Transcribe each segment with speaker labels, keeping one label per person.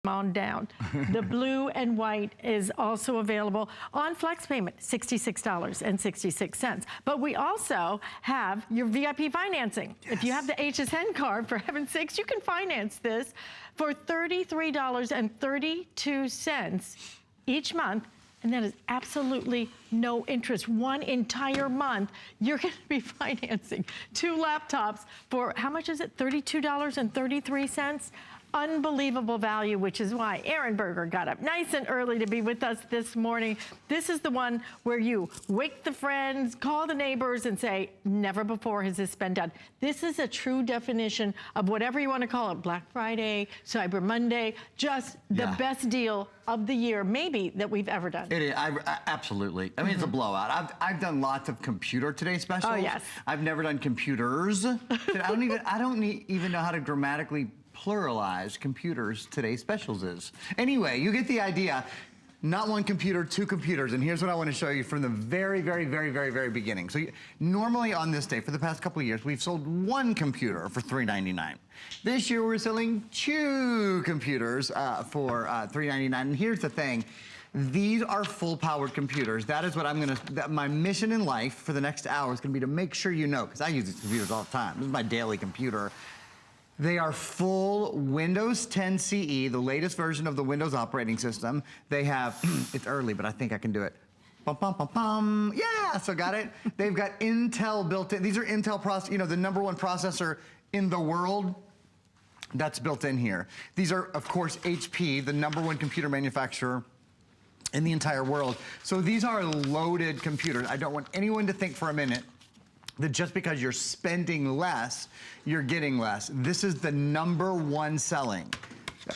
Speaker 1: on down. The blue and white is also available on flex payment, $66.66. But we also have your VIP financing. Yes. If you have the HSN card, for heaven's sakes, you can finance this for $33.32 each month. And that is absolutely no interest. One entire month, you're gonna be financing 2 laptops for, how much is it? $32.33? Unbelievable value, which is why Aaron Berger got up nice and early to be with us this morning. This is the one where you wake the friends, call the neighbors and say, never before has this been done. This is a true definition of whatever you want to call it, Black Friday, Cyber Monday, just the best deal of the year, maybe, that we've ever done.
Speaker 2: It is, absolutely. I mean, it's a blowout. I've done lots of Computer Today specials.
Speaker 1: Oh, yes.
Speaker 2: I've never done computers. I don't even know how to grammatically pluralize computers today specials is. Anyway, you get the idea. Not one computer, 2 computers, and here's what I want to show you from the very beginning. So normally on this day, for the past couple of years, we've sold 1 computer for $399. This year we're selling 2 computers for $399, and here's the thing. These are full-powered computers. That is what my mission in life for the next hour is gonna be to make sure you know, because I use these computers all the time. This is my daily computer. They are full Windows 10 CE, the latest version of the Windows operating system. They have, it's early, but I think I can do it. Bum, bum, bum, bum. Yeah, so got it. They've got Intel built in. These are Intel processors, you know, the #1 processor in the world. That's built in here. These are, of course, HP, the #1 computer manufacturer in the entire world. So these are loaded computers. I don't want anyone to think for a minute that just because you're spending less, you're getting less. This is the #1 selling.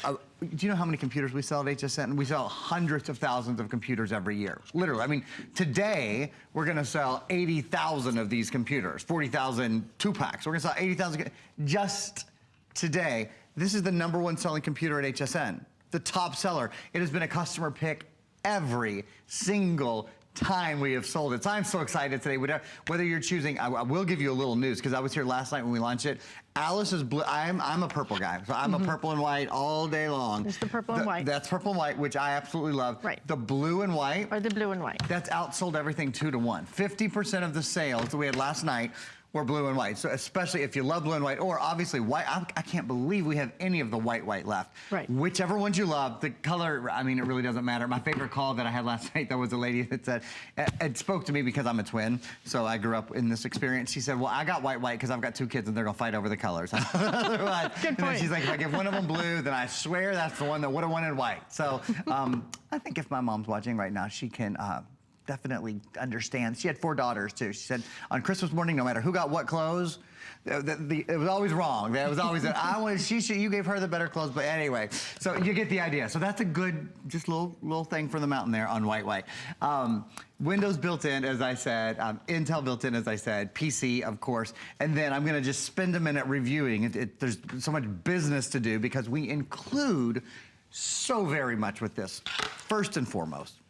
Speaker 2: Do you know how many computers we sell at HSN? We sell hundreds of thousands of computers every year. Literally, I mean, today, we're gonna sell 80,000 of these computers, 40,000 2-packs. We're gonna sell 80,000 just today. This is the #1 selling computer at HSN, the top seller. It has been a customer pick every single time we have sold it. So I'm so excited today. Whether you're choosing, I will give you a little news because I was here last night when we launched it. Alice is blue. I'm a purple guy, so I'm a purple and white all day long.
Speaker 1: It's the purple and white.
Speaker 2: That's purple and white, which I absolutely love.
Speaker 1: Right.
Speaker 2: The blue and white.
Speaker 1: Or the blue and white. That's
Speaker 2: outsold everything 2 to 1. 50% of the sales that we had last night were blue and white. So especially if you love blue and white, or obviously white, I can't believe we have any of the white left.
Speaker 1: Right.
Speaker 2: Whichever ones you love, the color, I mean, it really doesn't matter. My favorite call that I had last night, there was a lady that said, it spoke to me because I'm a twin, so I grew up in this experience. She said, well, I got white because I've got 2 kids and they're gonna fight over the colors.
Speaker 1: Good point.
Speaker 2: And she's like, if I give one of them blue, then I swear that's the one that would have wanted white. So I think if my mom's watching right now, she can, definitely understands. She had 4 daughters too. She said on Christmas morning, no matter who got what clothes, it was always wrong. It was always you gave her the better clothes, but anyway. So you get the idea. So that's a good, just little thing for the mountain there on white. Windows built in, as I said, Intel built in, as I said, PC, of course, and then I'm gonna just spend a minute reviewing. There's so much business to do because we include so very much with this, first and foremost.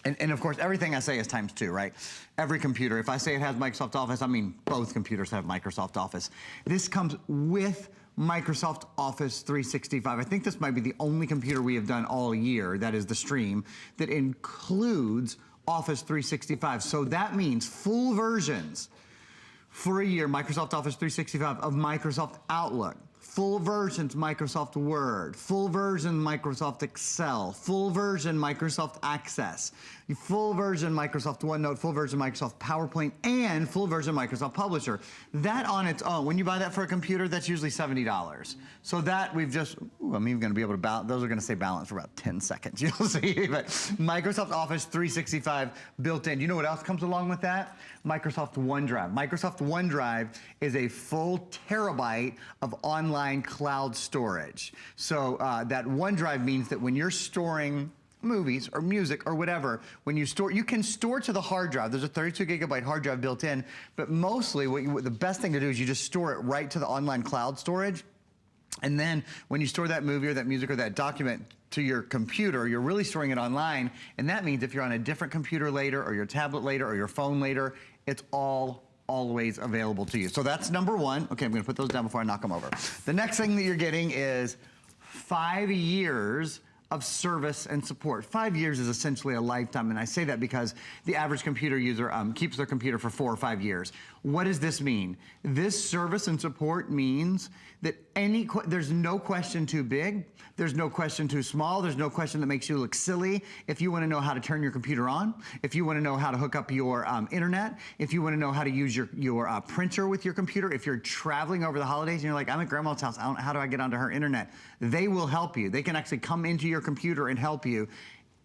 Speaker 2: And of course, everything I say is ×2, right? Every computer, if I say it has Microsoft Office, I mean both computers have Microsoft Office. This comes with Microsoft Office 365. I think this might be the only computer we have done all year, that is the stream, that includes Office 365. So that means full versions for a year, Microsoft Office 365 of Microsoft Outlook. Full versions Microsoft Word, full version Microsoft Excel, full version Microsoft Access, full version Microsoft OneNote, full version Microsoft PowerPoint, and full version Microsoft Publisher. That on its own, when you buy that for a computer, that's usually $70. So that we've just, I'm even gonna be able to balance, those are gonna say balance for about 10 seconds, you'll see. But Microsoft Office 365 built in. You know what else comes along with that? Microsoft OneDrive. Microsoft OneDrive is a full terabyte of online cloud storage. So that OneDrive means that when you're storing movies or music or whatever, when you store, you can store to the hard drive. There's a 32 gigabyte hard drive built in, but mostly the best thing to do is you just store it right to the online cloud storage. And then when you store that movie or that music or that document to your computer, you're really storing it online. And that means if you're on a different computer later or your tablet later or your phone later, it's always available to you. So that's #1. Okay, I'm gonna put those down before I knock them over. The next thing that you're getting is 5 years of service and support. 5 years is essentially a lifetime, and I say that because the average computer user keeps their computer for 4 or 5 years. What does this mean? This service and support means that there's no question too big, there's no question too small, there's no question that makes you look silly. If you want to know how to turn your computer on, if you want to know how to hook up your internet, if you want to know how to use your printer with your computer, if you're traveling over the holidays and you're like, I'm at grandma's house, how do I get onto her internet? They will help you. They can actually come into your computer and help you.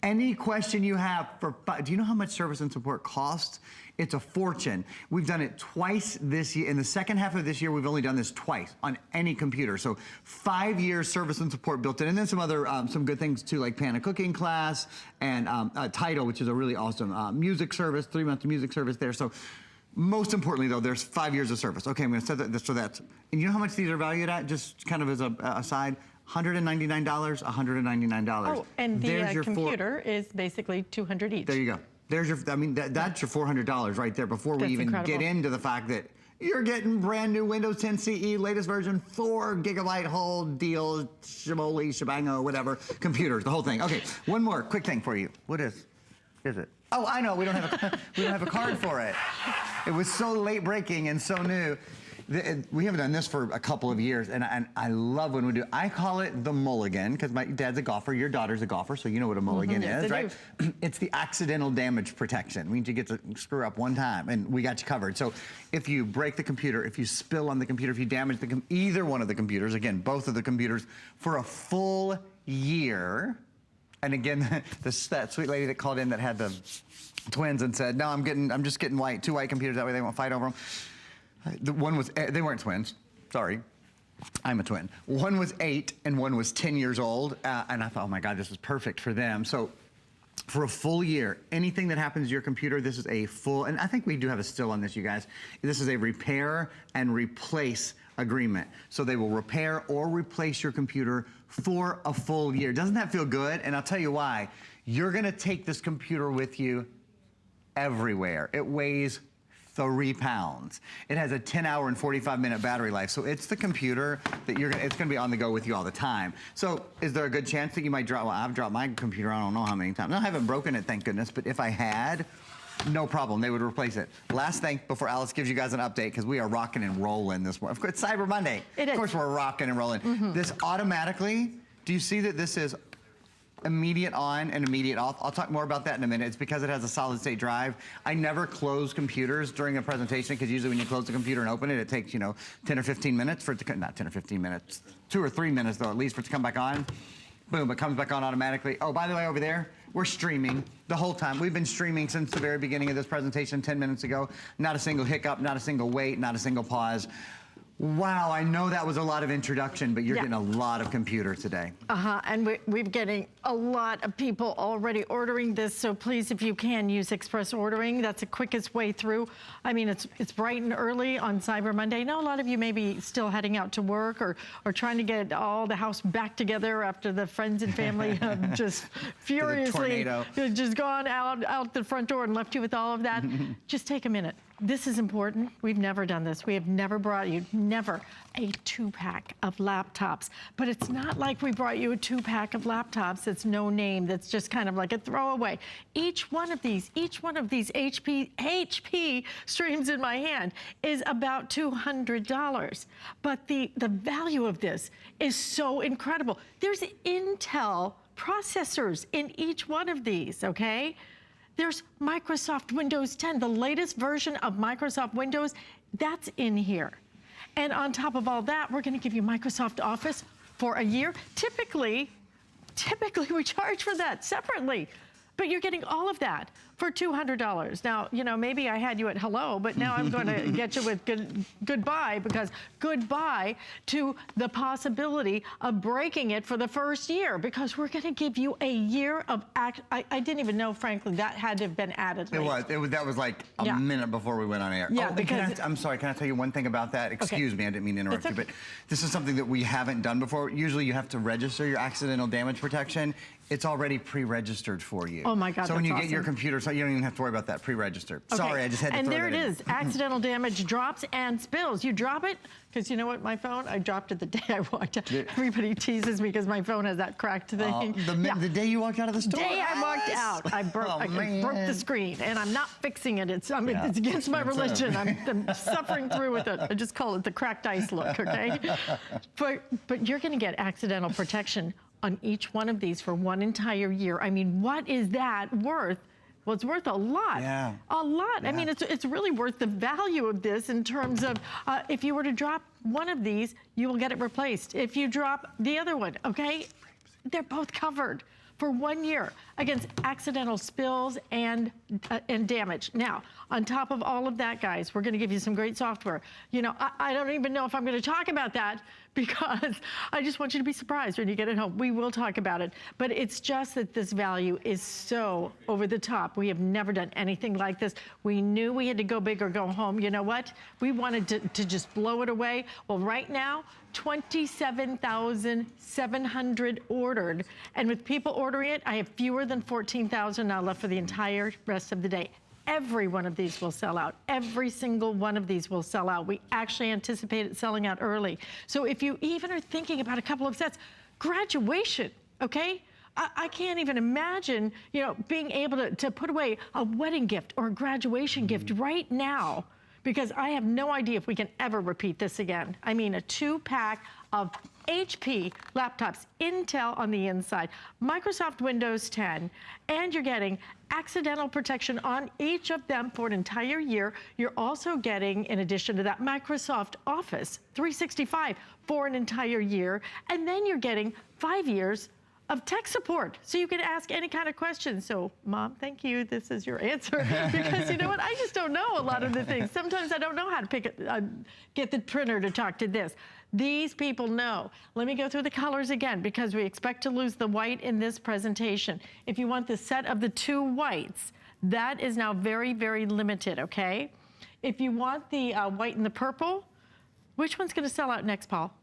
Speaker 2: Any question you have do you know how much service and support costs? It's a fortune. We've done it twice this year. In the second half of this year, we've only done this twice on any computer. So 5 years service and support built in. And then some other, some good things too, like Pan cooking class and Tidal, which is a really awesome music service, 3 months music service there. So most importantly though, there's 5 years of service. Okay, I'm gonna set that, so that's, and you know how much these are valued at? Just kind of as a aside, $199, $199.
Speaker 1: Oh, and the computer is basically $200 each.
Speaker 2: There you go. There's your, I mean, that's your $400 right there before we even get into the fact that you're getting brand new Windows 10 CE, latest version, 4 gigabyte whole deal, shiboli, shabango, whatever, computers, the whole thing. Okay, one more quick thing for you. What is it? Oh, I know, we don't have a card for it. It was so late breaking and so new. We haven't done this for a couple of years, and I love when we do. I call it the mulligan, because my dad's a golfer, your daughter's a golfer, so you know what a mulligan is, right? It's the accidental damage protection. Means you get to screw up one time, and we got you covered. So if you break the computer, if you spill on the computer, if you damage either one of the computers, again, both of the computers, for a full year, and again, that sweet lady that called in that had the twins and said, no, I'm just getting two white computers, that way they won't fight over them. The one was, they weren't twins, sorry. I'm a twin. One was 8 and one was 10 years old. And I thought, oh my God, this is perfect for them. So for a full year, anything that happens to your computer, this is a full, and I think we do have a still on this, you guys. This is a repair and replace agreement. So they will repair or replace your computer for a full year. Doesn't that feel good? And I'll tell you why. You're gonna take this computer with you everywhere. It weighs 3 pounds. It has a 10-hour and 45-minute battery life. So it's the computer that it's gonna be on the go with you all the time. So is there a good chance that you might drop, well, I've dropped my computer, I don't know how many times. No, I haven't broken it, thank goodness, but if I had, no problem, they would replace it. Last thing before Alice gives you guys an update, because we are rocking and rolling this morning. Of course, it's Cyber Monday.
Speaker 1: It is.
Speaker 2: Of course, we're rocking and rolling. This automatically, do you see that this is immediate on and immediate off? I'll talk more about that in a minute. It's because it has a solid state drive. I never close computers during a presentation, because usually when you close the computer and open it, it takes, 10 or 15 minutes for it to, not 10 or 15 minutes, 2 or 3 minutes though, at least for it to come back on. Boom, it comes back on automatically. Oh, by the way, over there, we're streaming the whole time. We've been streaming since the very beginning of this presentation 10 minutes ago. Not a single hiccup, not a single wait, not a single pause. Wow, I know that was a lot of introduction, but you're getting a lot of computer today.
Speaker 1: And we're getting a lot of people already ordering this, so please, if you can, use express ordering. That's the quickest way through. I mean, it's bright and early on Cyber Monday. I know a lot of you may be still heading out to work or trying to get all the house back together after the friends and family have just furiously just gone out the front door and left you with all of that. Just take a minute. This is important. We've never done this. We have never brought you, never, a 2-pack of laptops. But it's not like we brought you a 2-pack of laptops that's no name, that's just kind of like a throwaway. Each one of these HP streams in my hand is about $200. But the value of this is so incredible. There's Intel processors in each one of these, okay? There's Microsoft Windows 10, the latest version of Microsoft Windows, that's in here. And on top of all that, we're gonna give you Microsoft Office for a year. Typically we charge for that separately, but you're getting all of that for $200. Now, maybe I had you at hello, but now I'm going to get you with goodbye, because goodbye to the possibility of breaking it for the first year, because we're going to give you a year of I didn't even know, frankly, that had to have been added late.
Speaker 2: That was like a minute before we went on air.
Speaker 1: Yeah,
Speaker 2: I'm sorry, can I tell you one thing about that? Excuse me, I didn't mean to interrupt you, but this is something that we haven't done before. Usually you have to register your accidental damage protection. It's already pre-registered for you.
Speaker 1: Oh my God,
Speaker 2: so when you get your computer so you don't even have to worry about that pre-register.
Speaker 1: Okay.
Speaker 2: Sorry, I just had to
Speaker 1: and
Speaker 2: throw
Speaker 1: there
Speaker 2: that
Speaker 1: it
Speaker 2: in.
Speaker 1: is. Accidental damage, drops and spills. You drop it, because you know what, my phone, I dropped it the day I walked out. Everybody teases me because my phone has that cracked thing.
Speaker 2: The day you walked out of the store?
Speaker 1: Day I walked out, I broke the screen, and I'm not fixing it. It's it's against my religion. I'm suffering through with it. I just call it the cracked ice look, okay? But you're gonna get accidental protection on each one of these for one entire year. I mean, what is that worth? Well, it's worth a lot.
Speaker 2: Yeah.
Speaker 1: A lot.
Speaker 2: Yeah.
Speaker 1: I mean, it's really worth the value of this in terms of if you were to drop one of these, you will get it replaced. If you drop the other one, okay, they're both covered for 1 year against accidental spills and damage. Now, on top of all of that, guys, we're going to give you some great software. You know, I don't even know if I'm going to talk about that because I just want you to be surprised when you get it home. We will talk about it, but it's just that this value is so over the top. We have never done anything like this. We knew we had to go big or go home. You know what? We wanted to just blow it away. Well, right now, 27,700 ordered. And with people ordering it, I have fewer than 14,000 now left for the entire rest of the day. Every one of these will sell out. Every single one of these will sell out. We actually anticipate it selling out early. So if you even are thinking about a couple of sets, graduation, okay? I can't even imagine, you know, being able to put away a wedding gift or a graduation gift right now, because I have no idea if we can ever repeat this again. I mean, a 2-pack of HP laptops, Intel on the inside, Microsoft Windows 10, and you're getting accidental protection on each of them for an entire year. You're also getting, in addition to that, Microsoft Office 365 for an entire year, and then you're getting 5 years of tech support, so you can ask any kind of question. So, Mom, thank you. This is your answer. Because you know what? I just don't know a lot of the things. Sometimes I don't know how to get the printer to talk to this. These people know. Let me go through the colors again, because we expect to lose the white in this presentation. If you want the set of the 2 whites, that is now very, very limited, okay? If you want the white and the purple, which one's going to sell out next, Paul?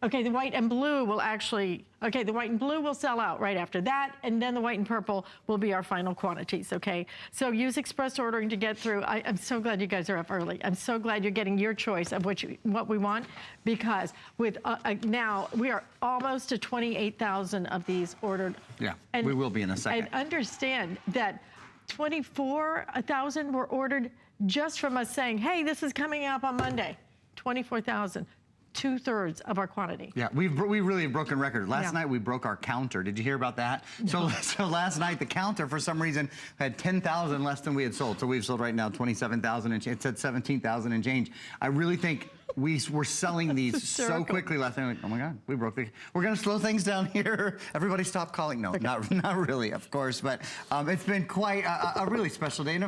Speaker 1: Okay, the white and blue will actually, okay, the white and blue will sell out right after that, and then the white and purple will be our final quantities, okay? So use express ordering to get through. I'm so glad you guys are up early. I'm so glad you're getting your choice of what we want, because with now we are almost to 28,000 of these ordered.
Speaker 2: Yeah, and we will be in a second.
Speaker 1: And understand that 24,000 were ordered just from us saying, hey, this is coming up on Monday. 24,000. 2/3 of our quantity.
Speaker 2: Yeah, we really have broken record. Last night we broke our counter. Did you hear about that? No. So last night the counter for some reason had 10,000 less than we had sold. So we've sold right now 27,000 and it said 17,000 and change. I really think we were selling these so quickly last night. Like, oh my God, we broke the. We're gonna slow things down here. Everybody stop calling. No, not really, of course. But it's been quite a really special day.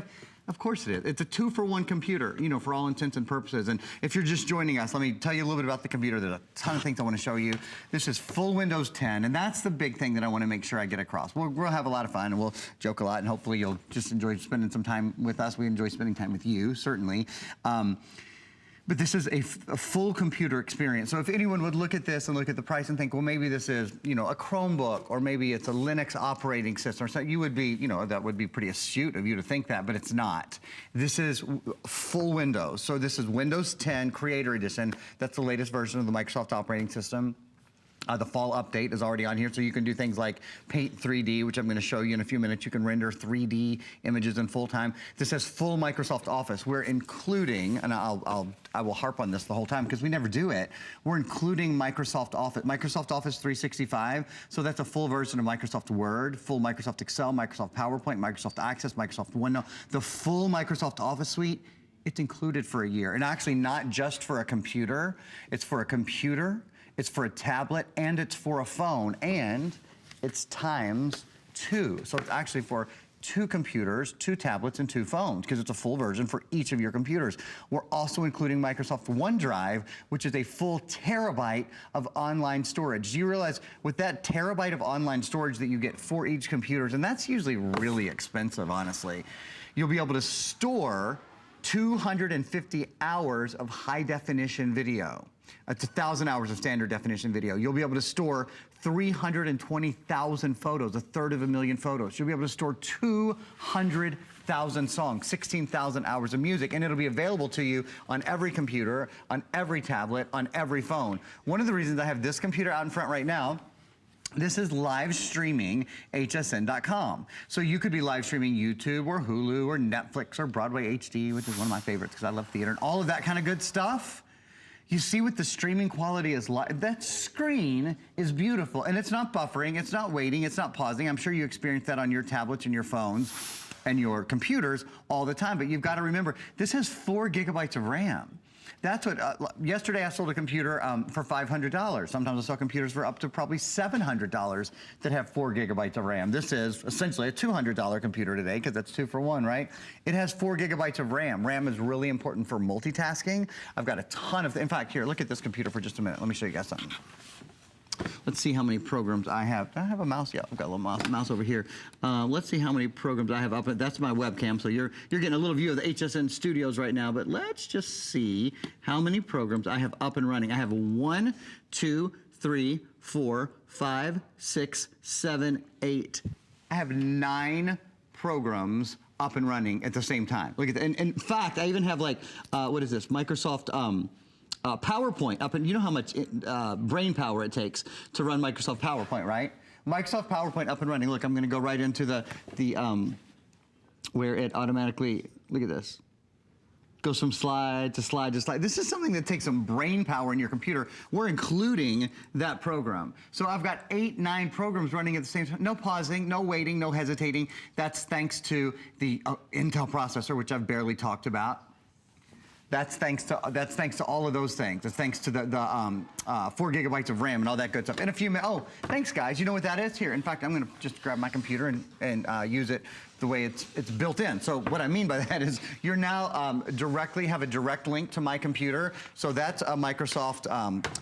Speaker 2: Of course it is. It's a 2-for-1 computer, you know, for all intents and purposes. And if you're just joining us, let me tell you a little bit about the computer. There's a ton of things I want to show you. This is full Windows 10, and that's the big thing that I want to make sure I get across. We'll have a lot of fun, and we'll joke a lot, and hopefully you'll just enjoy spending some time with us. We enjoy spending time with you, certainly. But this is a full computer experience. So if anyone would look at this and look at the price and think, well, maybe this is, you know, a Chromebook, or maybe it's a Linux operating system, or something, you would be, you know, that would be pretty astute of you to think that, but it's not. This is full Windows. So this is Windows 10 Creator Edition. That's the latest version of the Microsoft operating system. The fall update is already on here, so you can do things like Paint 3D, which I'm going to show you in a few minutes. You can render 3D images in full time. This says full Microsoft Office. We're including, and I will harp on this the whole time because we never do it. We're including Microsoft Office 365. So that's a full version of Microsoft Word, full Microsoft Excel, Microsoft PowerPoint, Microsoft Access, Microsoft Windows. The full Microsoft Office suite, it's included for a year, and actually not just for a computer. It's for a computer. It's for a tablet, and it's for a phone, and it's times 2. So it's actually for 2 computers, 2 tablets, and 2 phones, because it's a full version for each of your computers. We're also including Microsoft OneDrive, which is a full terabyte of online storage. Do you realize with that terabyte of online storage that you get for each computer, and that's usually really expensive, honestly, you'll be able to store 250 hours of high definition video. It's 1,000 hours of standard definition video. You'll be able to store 320,000 photos, a third of a million photos. You'll be able to store 200,000 songs, 16,000 hours of music, and it'll be available to you on every computer, on every tablet, on every phone. One of the reasons I have this computer out in front right now, this is live streaming hsn.com. So you could be live streaming YouTube or Hulu or Netflix or Broadway HD, which is one of my favorites because I love theater and all of that kind of good stuff. You see what the streaming quality is like. That screen is beautiful, and it's not buffering, it's not waiting, it's not pausing. I'm sure you experience that on your tablets and your phones and your computers all the time, but you've got to remember, this has 4 gigabytes of RAM. That's what, yesterday I sold a computer for $500. Sometimes I sell computers for up to probably $700 that have 4 gigabytes of RAM. This is essentially a $200 computer today because that's 2 for 1, right? It has 4 gigabytes of RAM. RAM is really important for multitasking. I've got a ton of, in fact, here, look at this computer for just a minute. Let me show you guys something. Let's see how many programs I have. Do I have a mouse? Yeah, I've got a little mouse over here. Let's see how many programs I have up. That's my webcam, so you're getting a little view of the HSN studios right now, but let's just see how many programs I have up and running. I have 1, 2, 3, 4, 5, 6, 7, 8. I have 9 programs up and running at the same time. Look at that. And in fact, I even have like, what is this? Microsoft, PowerPoint up, and you know how much brain power it takes to run Microsoft PowerPoint, right? Microsoft PowerPoint up and running. Look, I'm going to go right into the where it automatically, look at this, goes from slide to slide to slide. This is something that takes some brain power in your computer. We're including that program. So I've got 8, 9 programs running at the same time. No pausing, no waiting, no hesitating. That's thanks to the Intel processor, which I've barely talked about. That's thanks to all of those things. It's thanks to the 4 gigabytes of RAM and all that good stuff. In a few minutes, oh, thanks guys. You know what that is here? In fact, I'm gonna just grab my computer and use it the way it's built in. So what I mean by that is you're now have a direct link to my computer. So that's a Microsoft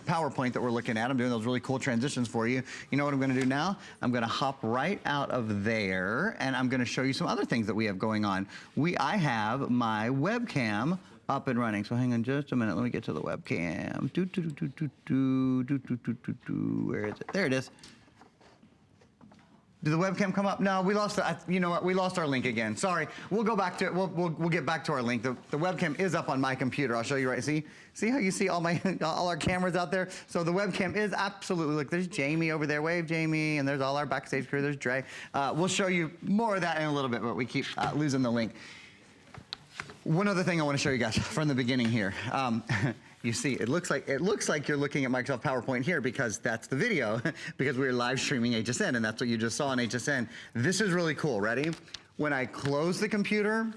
Speaker 2: PowerPoint that we're looking at. I'm doing those really cool transitions for you. You know what I'm gonna do now? I'm gonna hop right out of there and I'm gonna show you some other things that we have going on. I have my webcam up and running. So hang on just a minute. Let me get to the webcam. Where is it? There it is. Did the webcam come up? No, we lost it. You know what? We lost our link again. Sorry. We'll go back to it. We'll get back to our link. The webcam is up on my computer. I'll show you right. See how you see all our cameras out there? So the webcam is absolutely, look, there's Jamie over there. Wave, Jamie. And there's all our backstage crew. There's Dre. We'll show you more of that in a little bit, but we keep losing the link. One other thing I want to show you guys from the beginning here. You see, it looks like you're looking at Microsoft PowerPoint here because that's the video, because we're live streaming HSN, and that's what you just saw on HSN. This is really cool. Ready? When I close the computer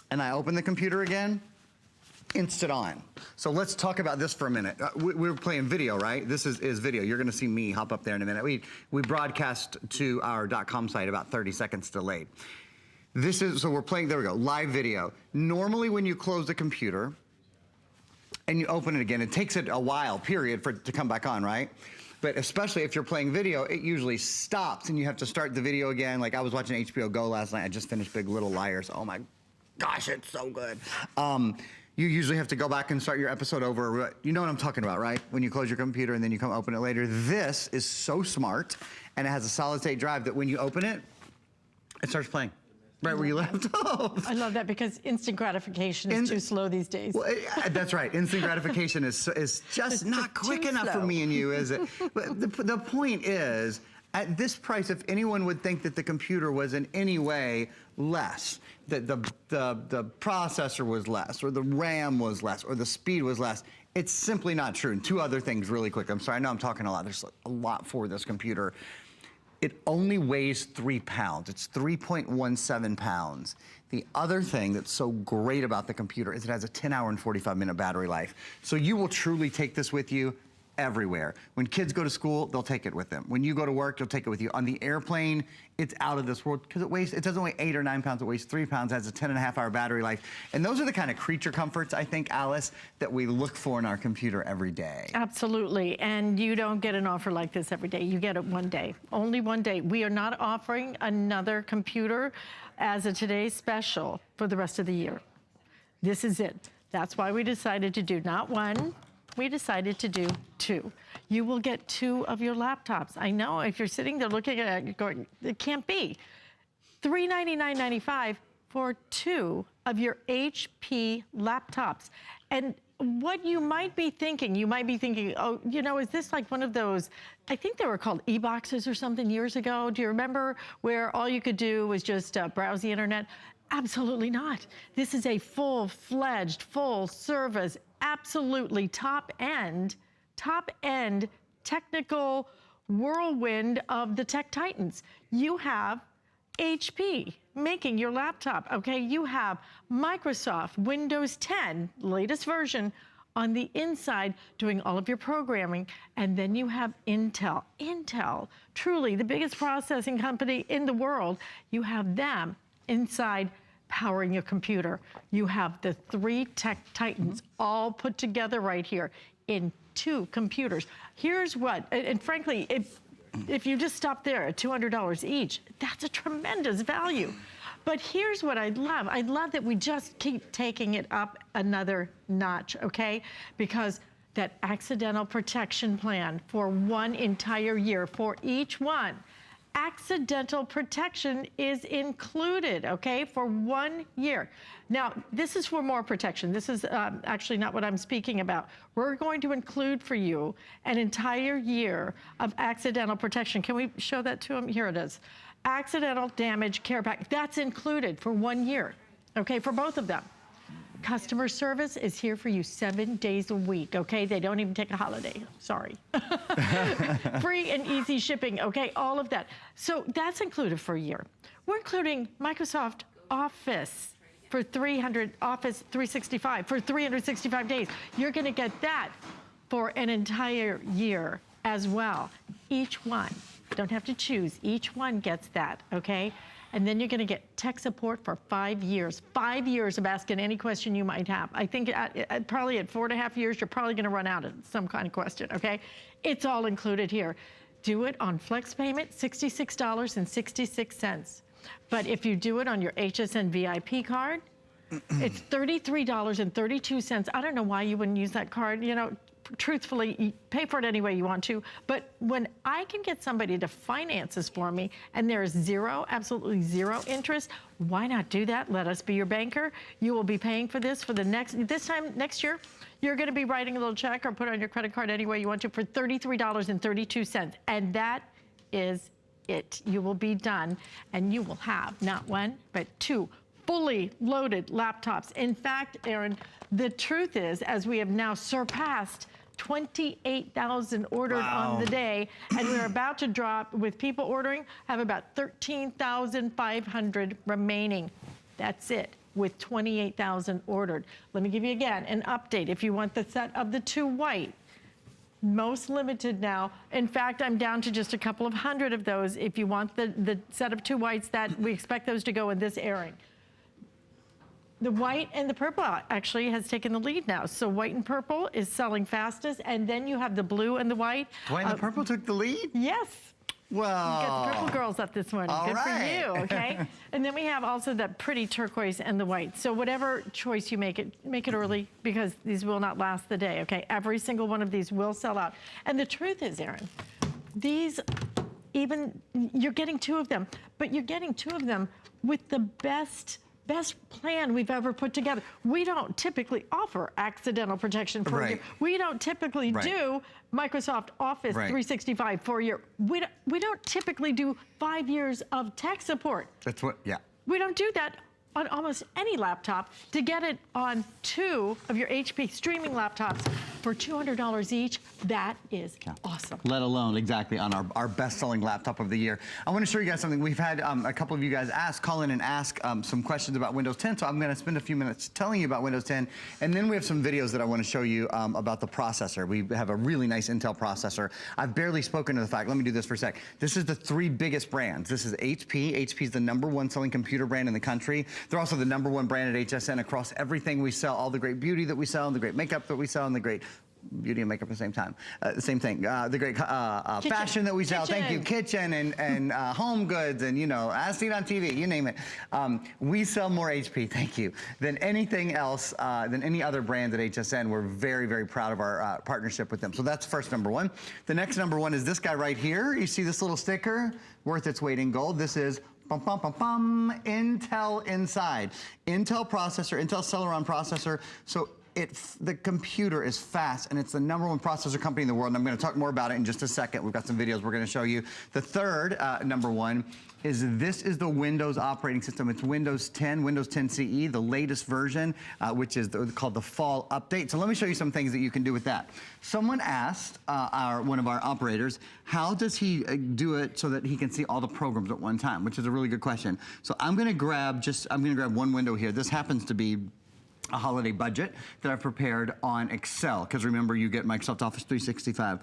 Speaker 2: and I open the computer again, instant on. So let's talk about this for a minute. We're playing video, right? This is video. You're going to see me hop up there in a minute. We broadcast to our .com site about 30 seconds delayed. So we're playing, there we go, live video. Normally when you close the computer and you open it again, it takes it a while, period, for it to come back on, right? But especially if you're playing video, it usually stops and you have to start the video again. Like I was watching HBO Go last night. I just finished Big Little Liars. Oh my gosh, it's so good. You usually have to go back and start your episode over. You know what I'm talking about, right? When you close your computer and then you come open it later. This is so smart, and it has a solid state drive that when you open it, it starts playing. Right where you left off. I
Speaker 1: love that because instant gratification is too slow these days.
Speaker 2: Well, that's right. Instant gratification is just not quick enough for me and you, is it? But the point is, at this price, if anyone would think that the computer was in any way less, that the processor was less, or the RAM was less, or the speed was less, it's simply not true. And 2 other things really quick. I'm sorry, I know I'm talking a lot. There's a lot for this computer. It only weighs 3 pounds. It's 3.17 pounds. The other thing that's so great about the computer is it has a 10-hour and 45-minute battery life. So you will truly take this with you everywhere. When kids go to school, they'll take it with them. When you go to work, you'll take it with you. On the airplane, it's out of this world because it doesn't weigh 8 or 9 pounds, it weighs 3 pounds, has a 10.5-hour battery life. And those are the kind of creature comforts, I think, Alice, that we look for in our computer every day.
Speaker 1: Absolutely, and you don't get an offer like this every day. You get it one day, only one day. We are not offering another computer as a today's special for the rest of the year. This is it. That's why we decided to do not 1, we decided to do 2. You will get 2 of your laptops. I know if you're sitting there looking at it, you're going, it can't be. $399.95 for 2 of your HP laptops. And what you might be thinking, oh, you know, is this like one of those, I think they were called e-boxes or something years ago. Do you remember where all you could do was just browse the internet? Absolutely not. This is a full-fledged, full-service, absolutely top-end technical whirlwind of the tech titans. You have HP making your laptop, okay? You have Microsoft Windows 10, latest version, on the inside doing all of your programming. And then you have Intel. Intel, truly the biggest processing company in the world. You have them inside powering your computer. You have the 3 tech titans all put together right here in 2 computers. Here's what, and frankly, if you just stop there at $200 each, that's a tremendous value. But here's what I'd love. I'd love that we just keep taking it up another notch, okay? Because that accidental protection plan for 1 entire year for each one, accidental protection is included, okay, for 1 year. Now, this is for more protection. This is actually not what I'm speaking about. We're going to include for you an entire year of accidental protection. Can we show that to them? Here it is. Accidental damage care pack. That's included for 1 year, okay, for both of them. Customer service is here for you 7 days a week, okay? They don't even take a holiday, sorry. Free and easy shipping, okay? All of that. So that's included for a year. We're including Microsoft Office for Office 365 for 365 days. You're gonna get that for an entire year as well. Each one, don't have to choose, each one gets that, okay? And then you're gonna get tech support for 5 years. 5 years of asking any question you might have. I think probably at 4.5 years, you're probably gonna run out of some kind of question, okay? It's all included here. Do it on flex payment, $66.66. But if you do it on your HSN VIP card, it's $33.32. I don't know why you wouldn't use that card, you know, truthfully, you pay for it any way you want to, but when I can get somebody to finance this for me and there is absolutely zero interest, why not do that? Let us be your banker. You will be paying for this for next year, you're gonna be writing a little check or put it on your credit card any way you want to for $33.32. And that is it. You will be done and you will have not 1, but 2 fully loaded laptops. In fact, Aaron, the truth is, as we have now surpassed 28,000 ordered on the day, and we're about to drop, with people ordering, have about 13,500 remaining. That's it, with 28,000 ordered. Let me give you again an update. If you want the set of the 2 white, most limited now. In fact, I'm down to just a couple of hundred of those. If you want the set of 2 whites, that we expect those to go in this airing. The white and the purple actually has taken the lead now. So white and purple is selling fastest, and then you have the blue and the white.
Speaker 2: White and the purple took the lead?
Speaker 1: Yes.
Speaker 2: Well,
Speaker 1: You got the purple girls up this morning. Good for you, okay? And then we have also that pretty turquoise and the white. So whatever choice you make it early, because these will not last the day, okay? Every single one of these will sell out. And the truth is, Aaron, these, you're getting 2 of them, but you're getting 2 of them with the best plan we've ever put together. We don't typically offer accidental protection for a year. We don't typically do Microsoft Office 365 for a year. We don't typically do 5 years of tech support.
Speaker 2: That's what, yeah.
Speaker 1: We don't do that on almost any laptop. To get it on 2 of your HP streaming laptops for $200 each, that is awesome.
Speaker 2: Let alone, exactly, on our best-selling laptop of the year. I want to show you guys something. We've had a couple of you guys call in and ask some questions about Windows 10, so I'm going to spend a few minutes telling you about Windows 10, and then we have some videos that I want to show you about the processor. We have a really nice Intel processor. I've barely spoken to the fact. Let me do this for a sec. This is the 3 biggest brands. This is HP. HP is the #1 selling computer brand in the country. They're also the #1 brand at HSN across everything we sell, all the great beauty that we sell, and the great makeup that we sell, and the great beauty and makeup at the same time. The same thing. The great fashion that we sell. Thank you. Kitchen and home goods and, you know, as seen on TV, you name it. We sell more HP, thank you, than anything else, than any other brand at HSN. We're very, very proud of our partnership with them. So that's first number one. The next number one is this guy right here. You see this little sticker? Worth its weight in gold. This is bum, bum, bum, bum, Intel inside. Intel processor, Intel Celeron processor. So the computer is fast, and it's the #1 processor company in the world, and I'm going to talk more about it in just a second. We've got some videos we're going to show you. The third #1 is this is the Windows operating system. It's Windows 10, Windows 10 CE, the latest version, which is called the fall update. So let me show you some things that you can do with that. Someone asked one of our operators, how does he do it so that he can see all the programs at one time, which is a really good question. So I'm going to grab one window here. This happens to be a holiday budget that I've prepared on Excel, because remember, you get Microsoft Office 365.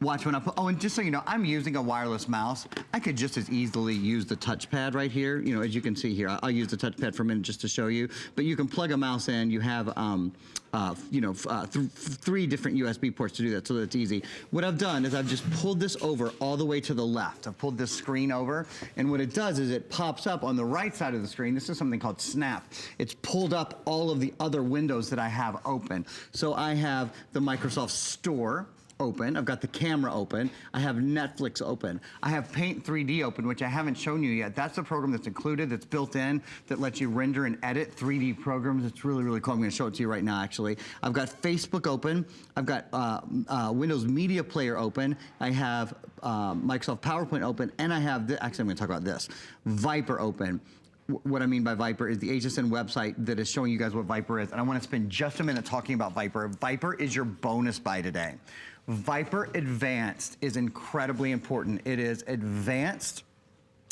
Speaker 2: Watch when I put, oh, and just so you know, I'm using a wireless mouse. I could just as easily use the touchpad right here. You know, as you can see here, I'll use the touchpad for a minute just to show you. But you can plug a mouse in. You have, three different USB ports to do that, so that's easy. What I've done is I've just pulled this over all the way to the left. I've pulled this screen over, and what it does is it pops up on the right side of the screen. This is something called Snap. It's pulled up all of the other windows that I have open. So I have the Microsoft Store open. I've got the camera open. I have Netflix open. I have Paint 3D open, which I haven't shown you yet. That's the program that's included, that's built in, that lets you render and edit 3D programs. It's really, really cool. I'm going to show it to you right now, actually. I've got Facebook open. I've got Windows Media Player open. I have Microsoft PowerPoint open, and I have, actually, I'm going to talk about this, Viper open. What I mean by Viper is the HSN website that is showing you guys what Viper is. And I want to spend just a minute talking about Viper. Viper is your bonus buy today. Viper Advanced is incredibly important. It is advanced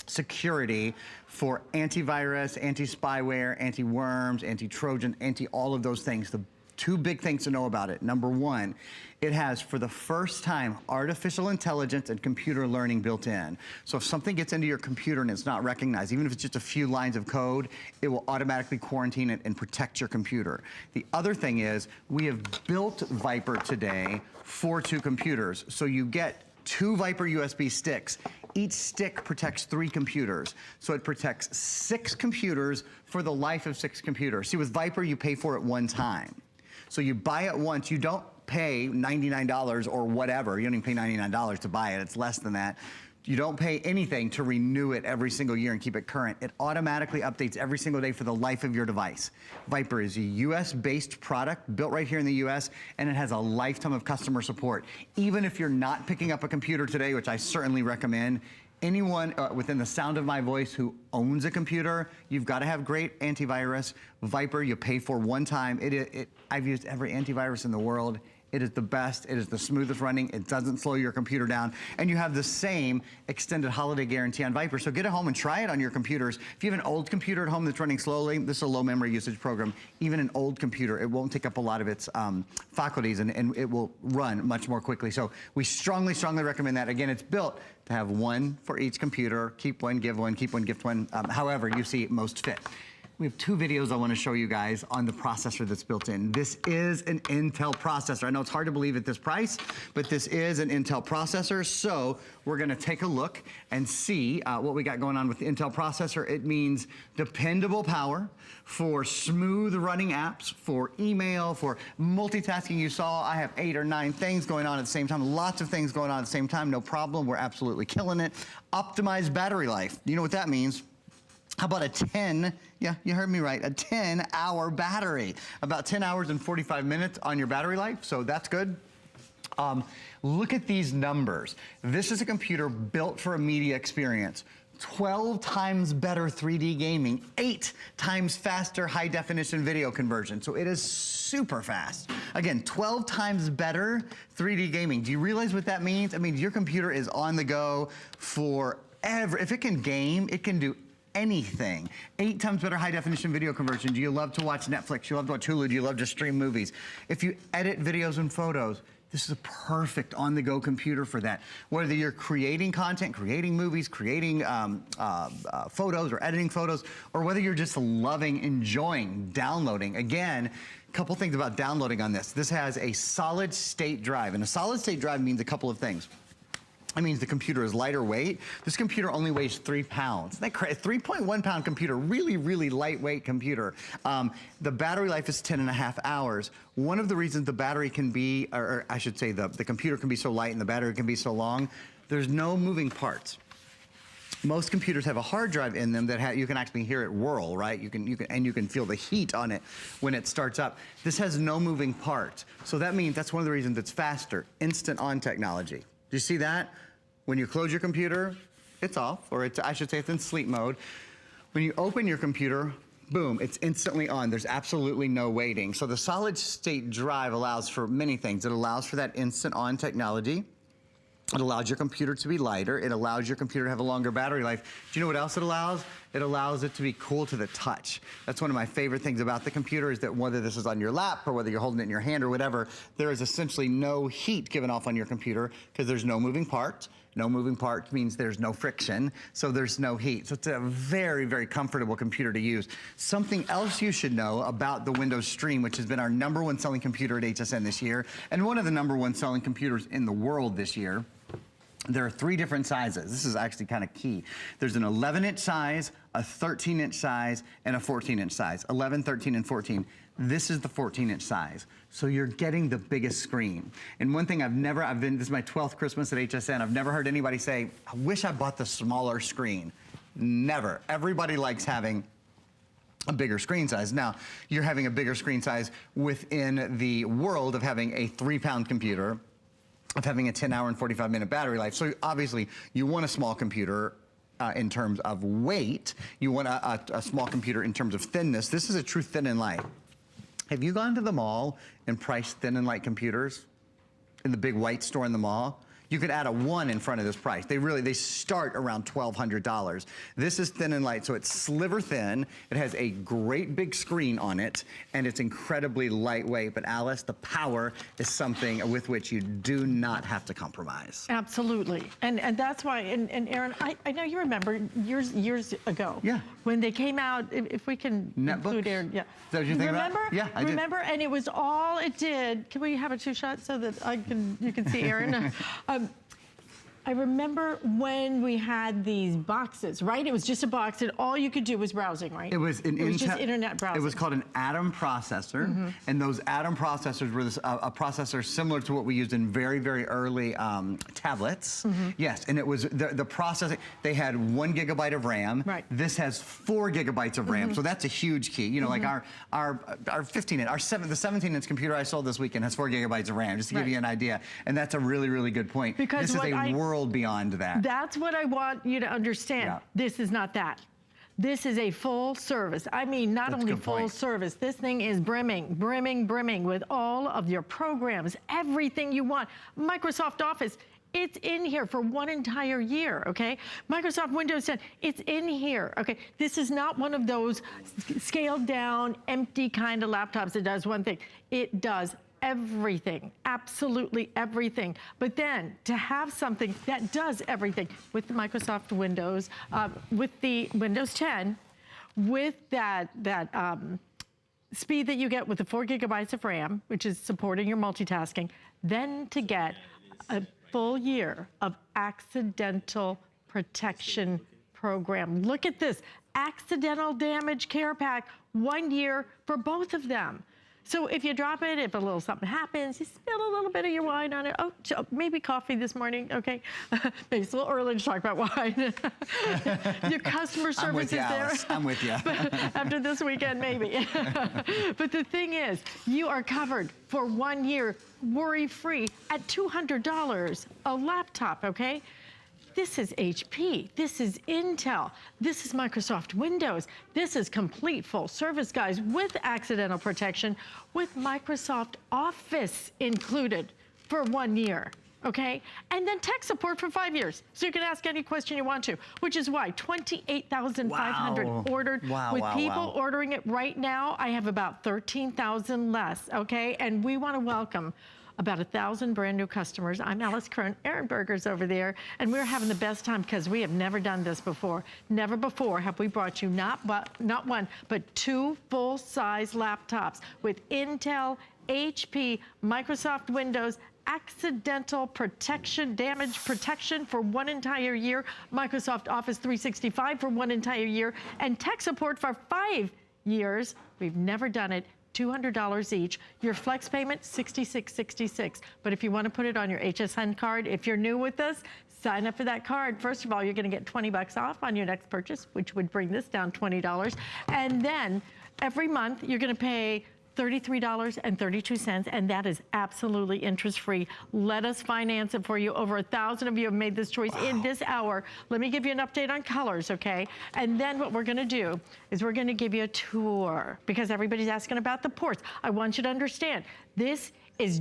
Speaker 2: security for antivirus, anti-spyware, anti-worms, anti-Trojan, anti-all of those things. The two big things to know about it. Number one, it has, for the first time, artificial intelligence and computer learning built in. So if something gets into your computer and it's not recognized, even if it's just a few lines of code, it will automatically quarantine it and protect your computer. The other thing is, we have built Viper today for 2 computers. So you get 2 Viper USB sticks. Each stick protects 3 computers. So it protects 6 computers for the life of 6 computers. See, with Viper, you pay for it one time. So you buy it once, you don't pay $99 or whatever. You don't even pay $99 to buy it, it's less than that. You don't pay anything to renew it every single year and keep it current. It automatically updates every single day for the life of your device. Viper is a US-based product built right here in the US, and it has a lifetime of customer support. Even if you're not picking up a computer today, which I certainly recommend, anyone within the sound of my voice who owns a computer, you've got to have great antivirus. Viper, you pay for one time. I've used every antivirus in the world. It is the best. It is the smoothest running. It doesn't slow your computer down. And you have the same extended holiday guarantee on Viper. So get it home and try it on your computers. If you have an old computer at home that's running slowly, this is a low memory usage program. Even an old computer, it won't take up a lot of its faculties, and it will run much more quickly. So we strongly, strongly recommend that. Again, it's built to have one for each computer. Keep one, give one, keep one, gift one, however you see most fit. We have 2 videos I want to show you guys on the processor that's built in. This is an Intel processor. I know it's hard to believe at this price, but this is an Intel processor. So we're going to take a look and see what we got going on with the Intel processor. It means dependable power for smooth running apps, for email, for multitasking. You saw I have 8 or 9 things going on at the same time. Lots of things going on at the same time. No problem. We're absolutely killing it. Optimized battery life. You know what that means? How about a 10, yeah, you heard me right, a 10-hour battery. About 10 hours and 45 minutes on your battery life, so that's good. Look at these numbers. This is a computer built for a media experience. 12 times better 3D gaming, 8 times faster high-definition video conversion. So it is super fast. Again, 12 times better 3D gaming. Do you realize what that means? I mean, your computer is on the go forever. If it can game, it can do anything. 8 times better high definition video conversion. Do you love to watch Netflix? Do you love to watch Hulu? Do you love to stream movies? If you edit videos and photos, This is a perfect on-the-go computer for that. Whether you're creating content, creating movies, creating photos or editing photos, or whether you're just loving, enjoying, downloading. Again, a couple things about downloading on this. This has a solid state drive, and a solid state drive means a couple of things. That means the computer is lighter weight. This computer only weighs 3 pounds. That 3.1 pound computer, really, really lightweight computer. The battery life is 10.5 hours. One of the reasons the battery can be, or I should say the computer can be so light and the battery can be so long, there's no moving parts. Most computers have a hard drive in them that you can actually hear it whirl, right? You can feel the heat on it when it starts up. This has no moving parts. So that means that's one of the reasons it's faster. Instant on technology. Do you see that? When you close your computer, it's off, or I should say it's in sleep mode. When you open your computer, boom, it's instantly on. There's absolutely no waiting. So the solid state drive allows for many things. It allows for that instant on technology. It allows your computer to be lighter. It allows your computer to have a longer battery life. Do you know what else it allows? It allows it to be cool to the touch. That's one of my favorite things about the computer, is that whether this is on your lap or whether you're holding it in your hand or whatever, there is essentially no heat given off on your computer because there's no moving parts. No moving part means there's no friction, so there's no heat. So it's a very, very comfortable computer to use. Something else you should know about the Windows Stream, which has been our #1 selling computer at HSN this year, and one of the #1 selling computers in the world this year. There are 3 different sizes. This is actually kind of key. There's an 11-inch size, a 13-inch size, and a 14-inch size. 11, 13, and 14. This is the 14-inch size. So you're getting the biggest screen. And one thing this is my 12th Christmas at HSN, I've never heard anybody say, I wish I bought the smaller screen. Never. Everybody likes having a bigger screen size. Now, you're having a bigger screen size within the world of having a 3-pound computer, of having a 10-hour and 45-minute battery life. So obviously, you want a small computer in terms of weight. You want a small computer in terms of thinness. This is a true thin and light. Have you gone to the mall and priced thin and light computers in the big white store in the mall? You could add a 1 in front of this price. They start around $1,200. This is thin and light, so it's sliver thin. It has a great big screen on it, and it's incredibly lightweight. But Alice, the power is something with which you do not have to compromise.
Speaker 1: Absolutely, and that's why, and Aaron, I know you remember years ago.
Speaker 2: Yeah.
Speaker 1: When they came out, if we can include Aaron, yeah.
Speaker 2: Is that what you think
Speaker 1: Remember?
Speaker 2: about? Yeah, I did.
Speaker 1: Remember, and it was all it did. Can we have a 2-shot so that you can see Aaron? I remember when we had these boxes, right? It was just a box, and all you could do was browsing, right?
Speaker 2: It was
Speaker 1: just internet browsing.
Speaker 2: It was called an Atom processor, and those Atom processors were a processor similar to what we used in very, very early tablets. Yes, and it was the processing. They had 1 gigabyte of RAM.
Speaker 1: Right.
Speaker 2: This has 4 gigabytes of RAM, so that's a huge key. You know, like our 15-inch, the 17-inch computer I sold this weekend has 4 gigabytes of RAM, just to give you an idea. And that's a really, really good point.
Speaker 1: Because
Speaker 2: this is a world beyond that.
Speaker 1: That's what I want you to understand.
Speaker 2: Yeah.
Speaker 1: This is not that. This is a full service. I mean, not only full service, this thing is brimming with all of your programs, everything you want. Microsoft Office, it's in here for 1 entire year, okay? Microsoft Windows 10, it's in here, okay? This is not one of those scaled down, empty kind of laptops that does one thing. It does everything, absolutely everything. But then to have something that does everything with the Microsoft Windows, with the Windows 10, with that speed that you get with the 4 gigabytes of RAM, which is supporting your multitasking, then to get a full year of accidental protection program. Look at this, accidental damage care pack, 1 year for both of them. So if you drop it, if a little something happens, you spill a little bit of your wine on it. Oh, maybe coffee this morning, okay? Maybe it's a little early to talk about wine. Your customer service is there.
Speaker 2: I'm with you.
Speaker 1: After this weekend, maybe. But the thing is, you are covered for 1 year, worry-free, at $200 a laptop, okay? This is HP, this is Intel, this is Microsoft Windows, this is complete full service, guys, with accidental protection, with Microsoft Office included for 1 year, okay? And then tech support for 5 years. So you can ask any question you want to, which is why 28,500 ordered. With people ordering it right now, I have about 13,000 less, okay? And we want to welcome about 1,000 brand new customers. I'm Alice Kern, Aaron Berger's over there, and we're having the best time because we have never done this before. Never before have we brought you not one, but 2 full-size laptops with Intel, HP, Microsoft Windows, accidental protection, damage protection for 1 entire year, Microsoft Office 365 for 1 entire year, and tech support for 5 years. We've never done it. $200 each. Your flex payment, $66.66. But if you want to put it on your HSN card, if you're new with us, sign up for that card. First of all, you're going to get 20 bucks off on your next purchase, which would bring this down $20. And then every month, you're going to pay $33.32, and that is absolutely interest-free. Let us finance it for you. Over 1,000 of you have made this choice in this hour. Let me give you an update on colors, okay? And then what we're gonna do is we're gonna give you a tour because everybody's asking about the ports. I want you to understand, this is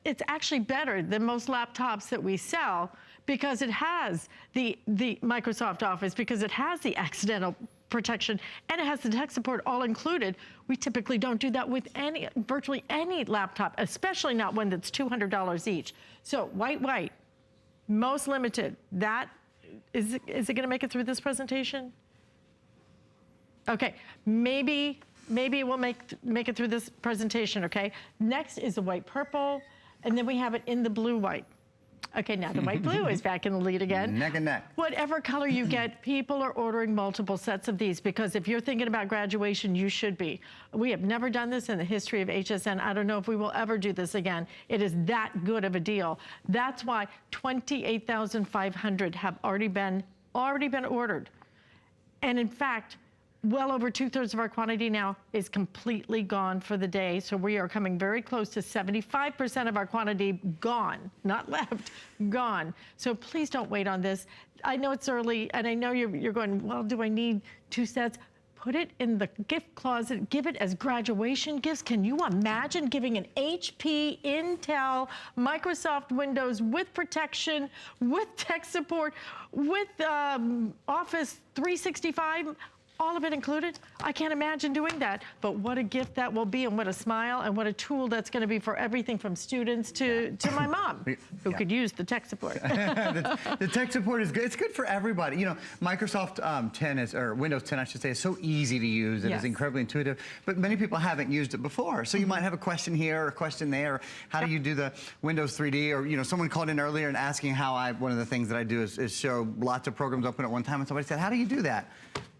Speaker 1: it's actually better than most laptops that we sell because it has the Microsoft Office, because it has the accidental protection, and it has the tech support all included. We typically don't do that with virtually any laptop, especially not one that's $200 each. So white, most limited. That is it gonna make it through this presentation? Okay, maybe it will make it through this presentation, okay? Next is the white purple, and then we have it in the blue white. Okay, now the white blue is back in the lead again.
Speaker 2: Neck and neck.
Speaker 1: Whatever color you get, people are ordering multiple sets of these because if you're thinking about graduation, you should be. We have never done this in the history of HSN. I don't know if we will ever do this again. It is that good of a deal. That's why 28,500 have already been ordered. And in fact, well over 2/3 of our quantity now is completely gone for the day. So we are coming very close to 75% of our quantity gone, not left, gone. So please don't wait on this. I know it's early and I know you're going, well, do I need 2 sets? Put it in the gift closet, give it as graduation gifts. Can you imagine giving an HP, Intel, Microsoft Windows with protection, with tech support, with Office 365? All of it included? I can't imagine doing that, but what a gift that will be and what a smile and what a tool that's gonna be for everything from students to my mom, who could use the tech support.
Speaker 2: the tech support is good. It's good for everybody. You know, Microsoft 10 or Windows 10, I should say, is so easy to use. It is incredibly intuitive, but many people haven't used it before. So you might have a question here or a question there. Or how do you do the Windows 3D? Or, you know, someone called in earlier and asking how one of the things that I do is show lots of programs open at one time. And somebody said, how do you do that?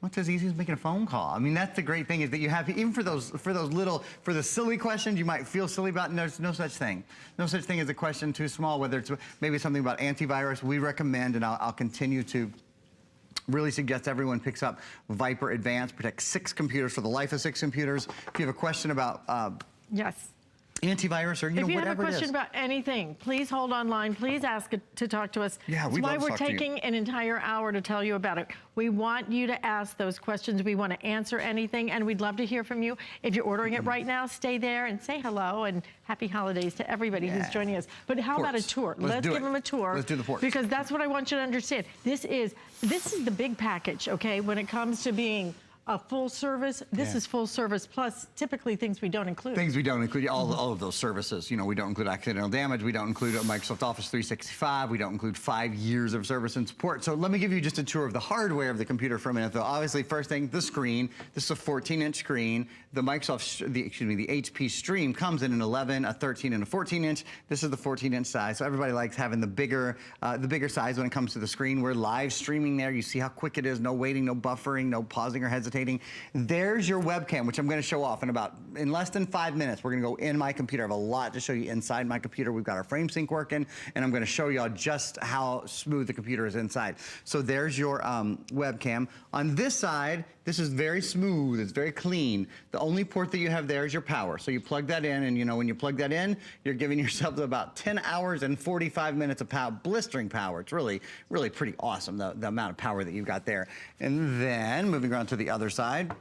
Speaker 2: Well, it's as easy as making a phone call. I mean, that's the great thing is that you have, even for the silly questions you might feel silly about, and there's no such thing. No such thing as a question too small, whether it's maybe something about antivirus. We recommend, and I'll continue to really suggest everyone picks up Viper Advanced, protects 6 computers for the life of 6 computers. If you have a question about antivirus or
Speaker 1: if you
Speaker 2: whatever
Speaker 1: have a question
Speaker 2: it is.
Speaker 1: about anything, please hold online. Please ask to talk to us.
Speaker 2: Yeah,
Speaker 1: That's why we're taking an entire hour to tell you about it. We want you to ask those questions. We want to answer anything, and we'd love to hear from you. If you're ordering it right now, stay there and say hello and happy holidays to everybody who's joining us. But how about a tour? Let's give them a tour.
Speaker 2: Let's do the ports.
Speaker 1: Because that's what I want you to understand. This is the big package, okay, when it comes to being a full service. This is full service plus typically things we don't include.
Speaker 2: Things we don't include, all of those services. You know, we don't include accidental damage. We don't include Microsoft Office 365. We don't include 5 years of service and support. So let me give you just a tour of the hardware of the computer for a minute, though. Obviously, first thing, the screen. This is a 14-inch screen. The the HP Stream comes in an 11, a 13, and a 14-inch. This is the 14-inch size. So everybody likes having the bigger size when it comes to the screen. We're live streaming there. You see how quick it is. No waiting, no buffering, no pausing or hesitating. There's your webcam, which I'm going to show off in less than 5 minutes. We're going to go in my computer. I have a lot to show you inside my computer. We've got our frame sync working, and I'm going to show y'all just how smooth the computer is inside. So there's your webcam. On this side, this is very smooth. It's very clean. The only port that you have there is your power. So you plug that in, and you know when you plug that in, you're giving yourself about 10 hours and 45 minutes of power, blistering power. It's really, really pretty awesome, the amount of power that you've got there. And then moving around to the other side,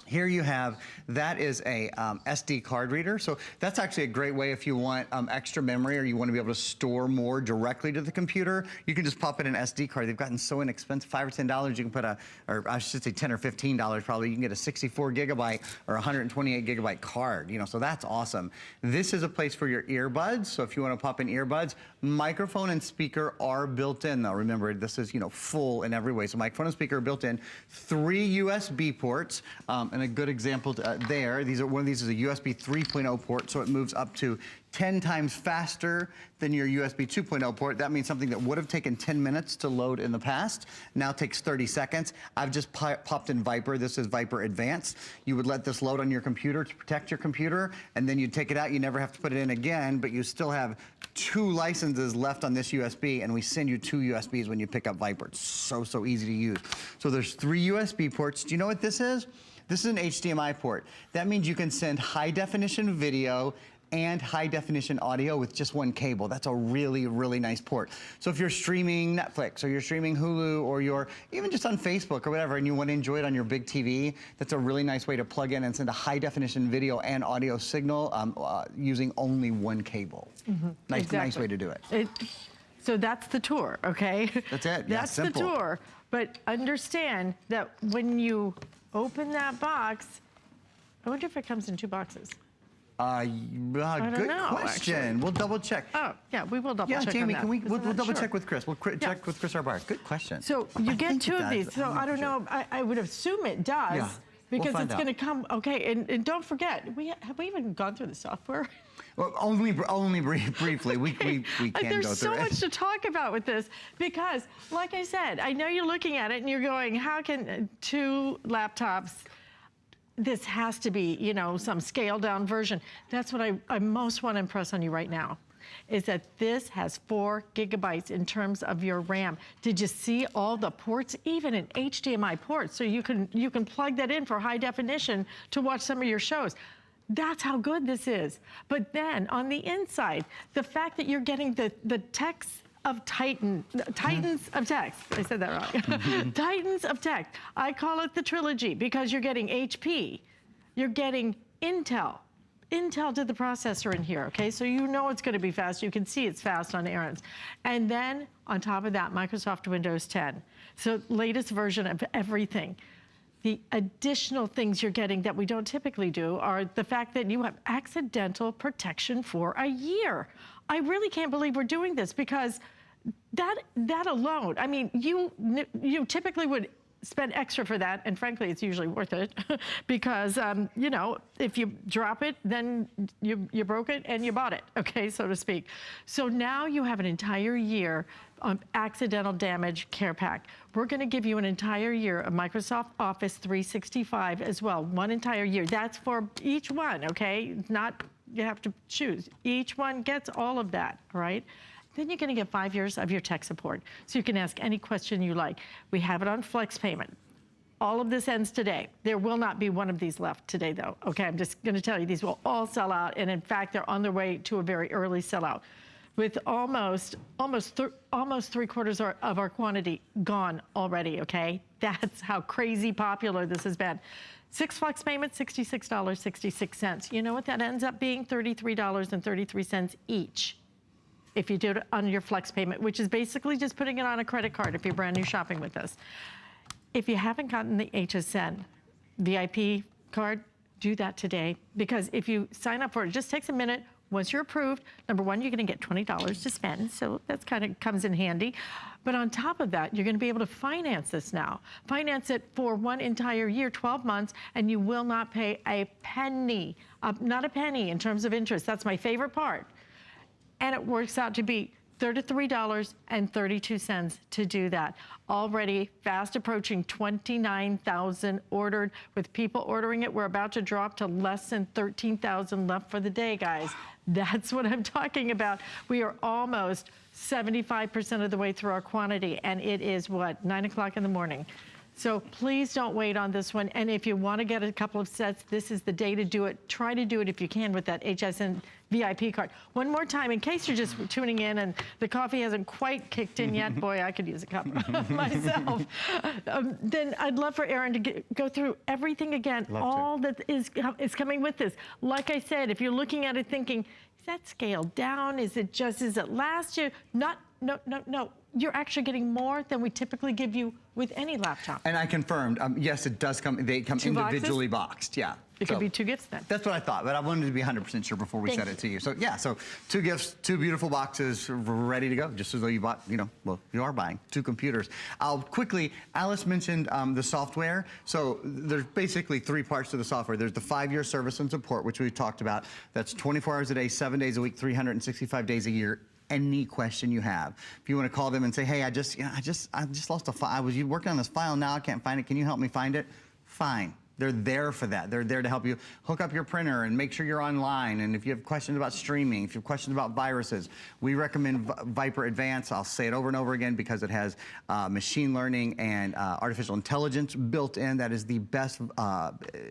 Speaker 2: Here you have, that is a SD card reader. So that's actually a great way if you want extra memory or you want to be able to store more directly to the computer. You can just pop in an SD card. They've gotten so inexpensive, $5 or $10. You can put or I should say $10 or $15 probably. You can get a 64 gigabyte or 128 gigabyte card, you know, so that's awesome. This is a place for your earbuds. So if you want to pop in earbuds, microphone and speaker are built in though. Remember, this is, you know, full in every way. So microphone and speaker are built in. 3 USB ports. And a good example there, one of these is a USB 3.0 port, so it moves up to 10 times faster than your USB 2.0 port. That means something that would have taken 10 minutes to load in the past now takes 30 seconds. I've just popped in Viper. This is Viper Advanced. You would let this load on your computer to protect your computer, and then you take it out. You never have to put it in again, but you still have 2 licenses left on this USB, and we send you 2 USBs when you pick up Viper. It's so easy to use. So there's 3 USB ports. Do you know what this is? This is an HDMI port. That means you can send high definition video and high definition audio with just 1 cable. That's a really nice port. So if you're streaming Netflix or you're streaming Hulu or you're even just on Facebook or whatever and you want to enjoy it on your big TV, that's a really nice way to plug in and send a high definition video and audio signal using only 1 cable. Nice way to do it.
Speaker 1: So that's the tour, okay?
Speaker 2: That's it.
Speaker 1: That's the tour. But understand that when you open that box, I wonder if it comes in 2 boxes.
Speaker 2: Good question. Actually. We'll double check.
Speaker 1: Oh, yeah, we will double check.
Speaker 2: Yeah, Jamie,
Speaker 1: on that.
Speaker 2: we'll double check with Chris. We'll check with Chris Arbar. Good question.
Speaker 1: So you get 2 of these. So I don't know. I would assume it does.
Speaker 2: Yeah,
Speaker 1: because it's going to come. Okay, and don't forget, have we even gone through the software?
Speaker 2: Well, only briefly. We can go through it.
Speaker 1: There's so much to talk about with this because, like I said, I know you're looking at it and you're going, how can 2 laptops? This has to be, you know, some scaled down version. That's what I most want to impress on you right now, is that this has 4 gigabytes in terms of your RAM. Did you see all the ports, even an HDMI port, so you can plug that in for high definition to watch some of your shows. That's how good this is. But then on the inside, the fact that you're getting the text of Titans of text. I said that wrong. Titans of text. I call it the trilogy because you're getting HP, you're getting Intel. Intel did the processor in here, okay? So you know it's gonna be fast. You can see it's fast on errands. And then on top of that, Microsoft Windows 10. So latest version of everything. The additional things you're getting that we don't typically do are the fact that you have accidental protection for a year. I really can't believe we're doing this because that alone, I mean, you typically would spend extra for that, and frankly, it's usually worth it because, you know, if you drop it, then you broke it and you bought it, okay, so to speak. So now you have an entire year of accidental damage care pack. We're gonna give you an entire year of Microsoft Office 365 as well, 1 entire year. That's for each one, okay? Not, you have to choose. Each one gets all of that, all right? Then you're gonna get 5 years of your tech support. So you can ask any question you like. We have it on flex payment. All of this ends today. There will not be one of these left today though. Okay, I'm just gonna tell you, these will all sell out. And in fact, they're on their way to a very early sellout. With almost 3/4 of our quantity gone already, okay? That's how crazy popular this has been. 6 flex payments, $66.66. You know what that ends up being? $33.33 each. If you do it on your flex payment, which is basically just putting it on a credit card if you're brand new shopping with us. If you haven't gotten the HSN VIP card, do that today, because if you sign up for it, it just takes a minute. Once you're approved, number 1, you're gonna get $20 to spend, so that's kind of comes in handy. But on top of that, you're gonna be able to finance this now. Finance it for 1 entire year, 12 months, and you will not pay a penny, not a penny in terms of interest. That's my favorite part. And it works out to be $33.32 to do that. Already fast approaching 29,000 ordered. With people ordering it, we're about to drop to less than 13,000 left for the day, guys. That's what I'm talking about. We are almost 75% of the way through our quantity, and it is what, 9 o'clock in the morning. So please don't wait on this one. And if you want to get a couple of sets, this is the day to do it. Try to do it if you can with that HSN VIP card. One more time, in case you're just tuning in and the coffee hasn't quite kicked in yet. Boy, I could use a cup myself. Then I'd love for Aaron to go through everything again, all that is coming with this. Like I said, if you're looking at it thinking, is that scaled down? Is it last year? No. You're actually getting more than we typically give you with any laptop.
Speaker 2: And I confirmed, yes, it does come, they come individually boxed, yeah.
Speaker 1: It could be 2 gifts then.
Speaker 2: That's what I thought, but I wanted to be 100% sure before we said it to you. So yeah, so 2 gifts, 2 beautiful boxes ready to go, just as though you bought, well, you are buying 2 computers. I'll quickly, Alice mentioned the software. So there's basically 3 parts to the software. There's the 5-year service and support, which we've talked about. That's 24 hours a day, 7 days a week, 365 days a year. Any question you have. If you want to call them and say, hey, I just lost a file. I was working on this file, now I can't find it. Can you help me find it? Fine. They're there for that. They're there to help you hook up your printer and make sure you're online. And if you have questions about streaming, if you have questions about viruses, we recommend Viper Advanced. I'll say it over and over again because it has machine learning and artificial intelligence built in. That is the best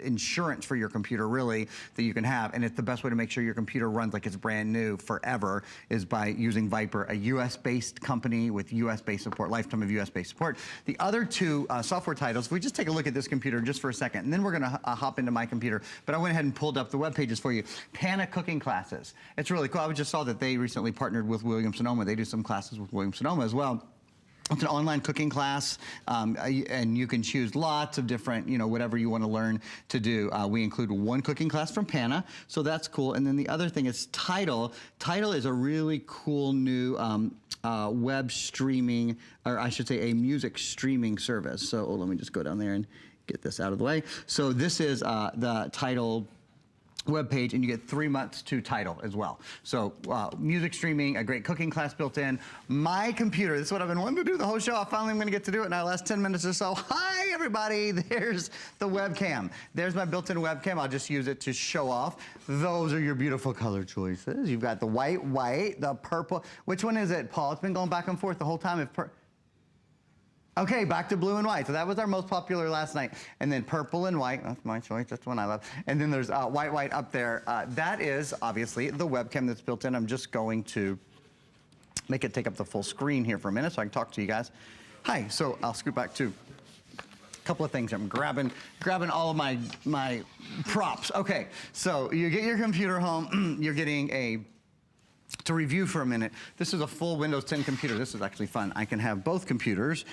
Speaker 2: insurance for your computer, really, that you can have. And it's the best way to make sure your computer runs like it's brand new forever is by using Viper, a US-based company with US-based support, lifetime of US-based support. The other 2 software titles, if we just take a look at this computer just for a second, and then we're gonna hop into my computer, but I went ahead and pulled up the web pages for you. Pana cooking classes. It's really cool. I just saw that they recently partnered with Williams-Sonoma. They do some classes with Williams-Sonoma as well. It's an online cooking class, and you can choose lots of different, whatever you want to learn to do. We include 1 cooking class from Pana, so that's cool. And then the other thing is Tidal. Tidal is a really cool new web streaming, or I should say a music streaming service. So let me just go down there and get this out of the way. So this is the Tidal web page, and you get 3 months to Tidal as well. So music streaming, a great cooking class built in. My computer, this is what I've been wanting to do the whole show. Finally, I'm gonna get to do it in our last 10 minutes or so. Hi, everybody. There's the webcam. There's my built-in webcam. I'll just use it to show off. Those are your beautiful color choices. You've got the white, the purple. Which one is it, Paul? It's been going back and forth the whole time. Okay, back to blue and white. So that was our most popular last night. And then purple and white, that's my choice, that's the one I love. And then there's white up there. That is obviously the webcam that's built in. I'm just going to make it take up the full screen here for a minute so I can talk to you guys. Hi, so I'll scoot back to a couple of things. I'm grabbing all of my props. Okay, so you get your computer home, you're getting to review for a minute, this is a full Windows 10 computer. This is actually fun. I can have both computers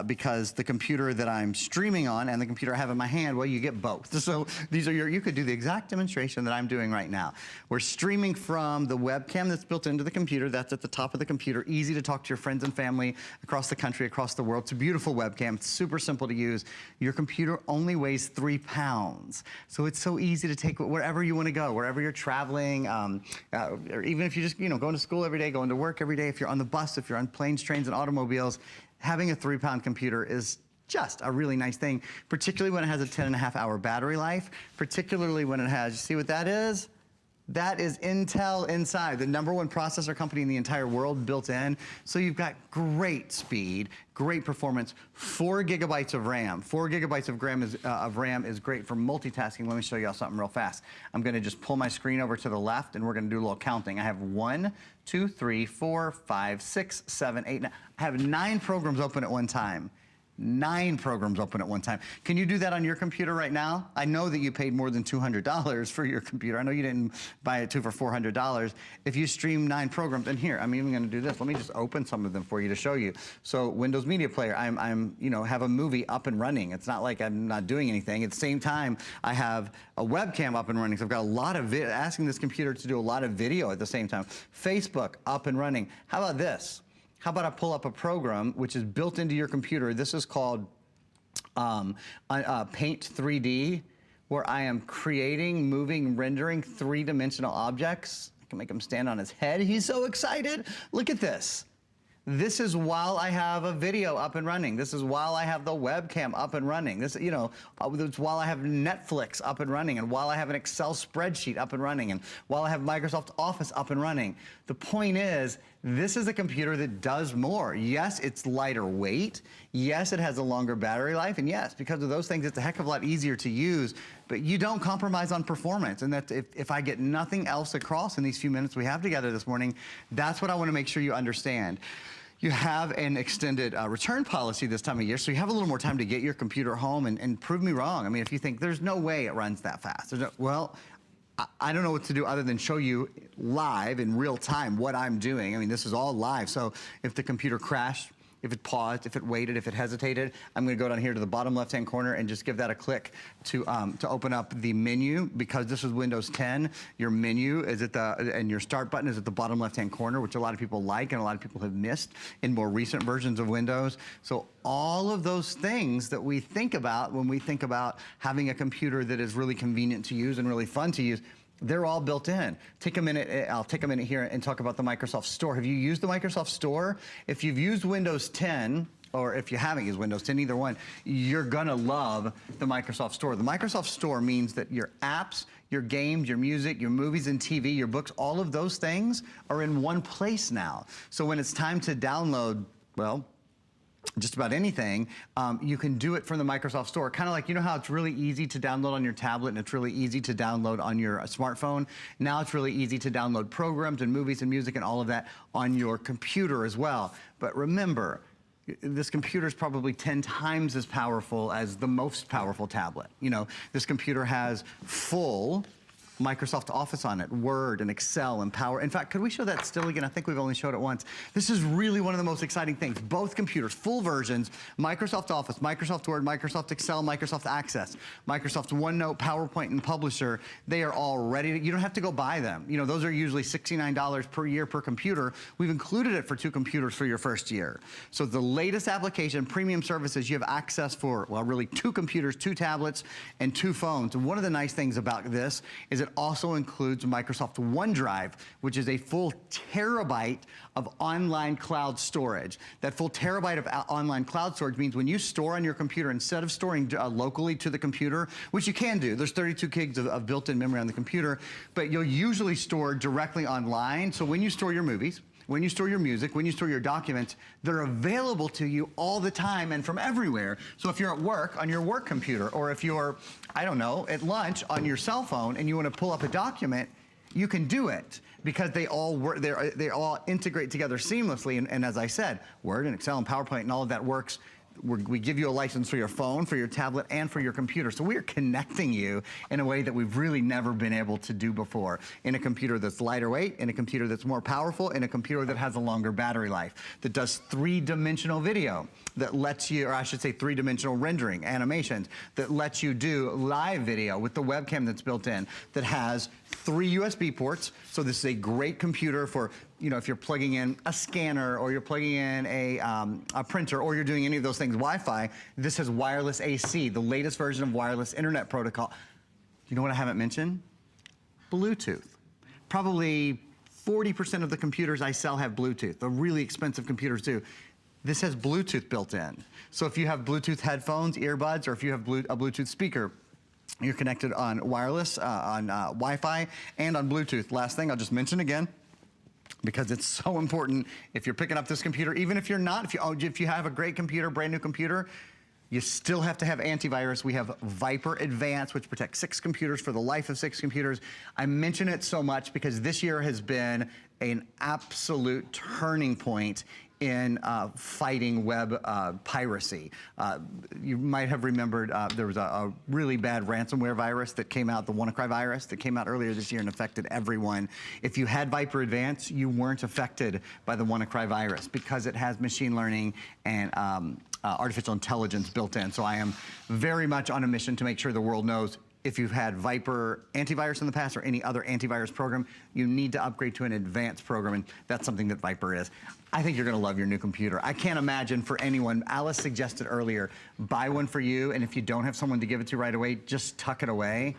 Speaker 2: because the computer that I'm streaming on and the computer I have in my hand, well, you get both. So these are you could do the exact demonstration that I'm doing right now. We're streaming from the webcam that's built into the computer. That's at the top of the computer. Easy to talk to your friends and family across the country, across the world. It's a beautiful webcam. It's super simple to use. Your computer only weighs 3 pounds. So it's so easy to take wherever you want to go, wherever you're traveling, or even if you just, going to school every day, going to work every day, if you're on the bus, if you're on planes, trains, and automobiles, having a 3-pound computer is just a really nice thing, particularly when it has a 10.5-hour battery life, particularly when it has, you see what that is? That is Intel Inside, the #1 processor company in the entire world built in. So you've got great speed, great performance, 4 gigabytes of RAM. 4 gigabytes of RAM is great for multitasking. Let me show you all something real fast. I'm gonna just pull my screen over to the left and we're gonna do a little counting. I have 1, 2, 3, 4, 5, 6, 7, 8, 9. I have 9 programs open at one time. 9 programs open at one time. Can you do that on your computer right now? I know that you paid more than $200 for your computer. I know you didn't buy it for $400. If you stream 9 programs, and here, I'm even gonna do this. Let me just open some of them for you to show you. So Windows Media Player, I'm have a movie up and running. It's not like I'm not doing anything. At the same time, I have a webcam up and running. So I've got a lot of asking this computer to do a lot of video at the same time. Facebook up and running. How about this? How about I pull up a program which is built into your computer? This is called Paint 3D, where I am creating, moving, rendering 3-dimensional objects. I can make him stand on his head. He's so excited. Look at this. This is while I have a video up and running. This is while I have the webcam up and running. This, it's while I have Netflix up and running, and while I have an Excel spreadsheet up and running, and while I have Microsoft Office up and running. The point is, this is a computer that does more. Yes, it's lighter weight. Yes, it has a longer battery life. And yes, because of those things, it's a heck of a lot easier to use, but you don't compromise on performance. And that if I get nothing else across in these few minutes we have together this morning, that's what I want to make sure you understand. You have an extended return policy this time of year, so you have a little more time to get your computer home and prove me wrong. I mean, if you think there's no way it runs that fast, well, I don't know what to do other than show you live in real time what I'm doing. I mean, this is all live. So if the computer crashed, if it paused, if it waited, if it hesitated, I'm going to go down here to the bottom left-hand corner and just give that a click to open up the menu. Because this is Windows 10, your menu is at and your start button is at the bottom left-hand corner, which a lot of people like and a lot of people have missed in more recent versions of Windows. So all of those things that we think about when we think about having a computer that is really convenient to use and really fun to use, they're all built in. Take a minute, I'll take a minute here and talk about the Microsoft Store. Have you used the Microsoft Store? If you've used Windows 10, or if you haven't used Windows 10, either one, you're gonna love the Microsoft Store. The Microsoft Store means that your apps, your games, your music, your movies and TV, your books, all of those things are in one place now. So when it's time to download, well, just about anything, you can do it from the Microsoft Store. Kind of like, you know how it's really easy to download on your tablet and it's really easy to download on your smartphone? Now it's really easy to download programs and movies and music and all of that on your computer as well. But remember, this computer is probably 10 times as powerful as the most powerful tablet. You know, this computer has full Microsoft Office on it, Word and Excel and Power. In fact, could we show that still again? I think we've only showed it once. This is really one of the most exciting things. Both computers, full versions, Microsoft Office, Microsoft Word, Microsoft Excel, Microsoft Access, Microsoft OneNote, PowerPoint, and Publisher. They are all ready to, you don't have to go buy them. You know, those are usually $69 per year per computer. We've included it for 2 computers for your first year. So the latest application, premium services, you have access for, well, really 2 computers, 2 tablets, and 2 phones. And one of the nice things about this is it also includes Microsoft OneDrive, which is a full terabyte of online cloud storage. That full terabyte of online cloud storage means when you store on your computer, instead of storing locally to the computer, which you can do, there's 32 gigs of built-in memory on the computer, but you'll usually store directly online. So when you store your movies, when you store your music, when you store your documents, they're available to you all the time and from everywhere. So if you're at work on your work computer, or if you're, I don't know, at lunch on your cell phone and you want to pull up a document, you can do it because they all work, they all integrate together seamlessly. And as I said, Word and Excel and PowerPoint and all of that works. We give you a license for your phone, for your tablet, and for your computer. So we are connecting you in a way that we've really never been able to do before. In a computer that's lighter weight, in a computer that's more powerful, in a computer that has a longer battery life, that does 3-dimensional video, that lets you, or I should say 3-dimensional rendering, animations, that lets you do live video with the webcam that's built in, that has 3 USB ports. So this is a great computer for, you know, if you're plugging in a scanner or you're plugging in a printer or you're doing any of those things Wi-Fi. This has wireless AC, the latest version of wireless internet protocol. You know what I haven't mentioned? Bluetooth. Probably 40% of the computers I sell have Bluetooth. The really expensive computers do. This has Bluetooth built in. So if you have Bluetooth headphones, earbuds, or if you have a Bluetooth speaker, you're connected on wireless, on Wi-Fi, and on Bluetooth. Last thing I'll just mention again, because it's so important if you're picking up this computer, even if you're not, if you have a great computer, brand new computer, you still have to have antivirus. We have Viper Advanced, which protects 6 computers for the life of 6 computers. I mention it so much because this year has been an absolute turning point in fighting web piracy. You might have remembered there was a really bad ransomware virus that came out, the WannaCry virus, that came out earlier this year and affected everyone. If you had Viper Advanced, you weren't affected by the WannaCry virus because it has machine learning and artificial intelligence built in. So I am very much on a mission to make sure the world knows if you've had Viper antivirus in the past or any other antivirus program, you need to upgrade to an advanced program, and that's something that Viper is. I think you're gonna love your new computer. I can't imagine for anyone, Alice suggested earlier, buy one for you, and if you don't have someone to give it to right away, just tuck it away.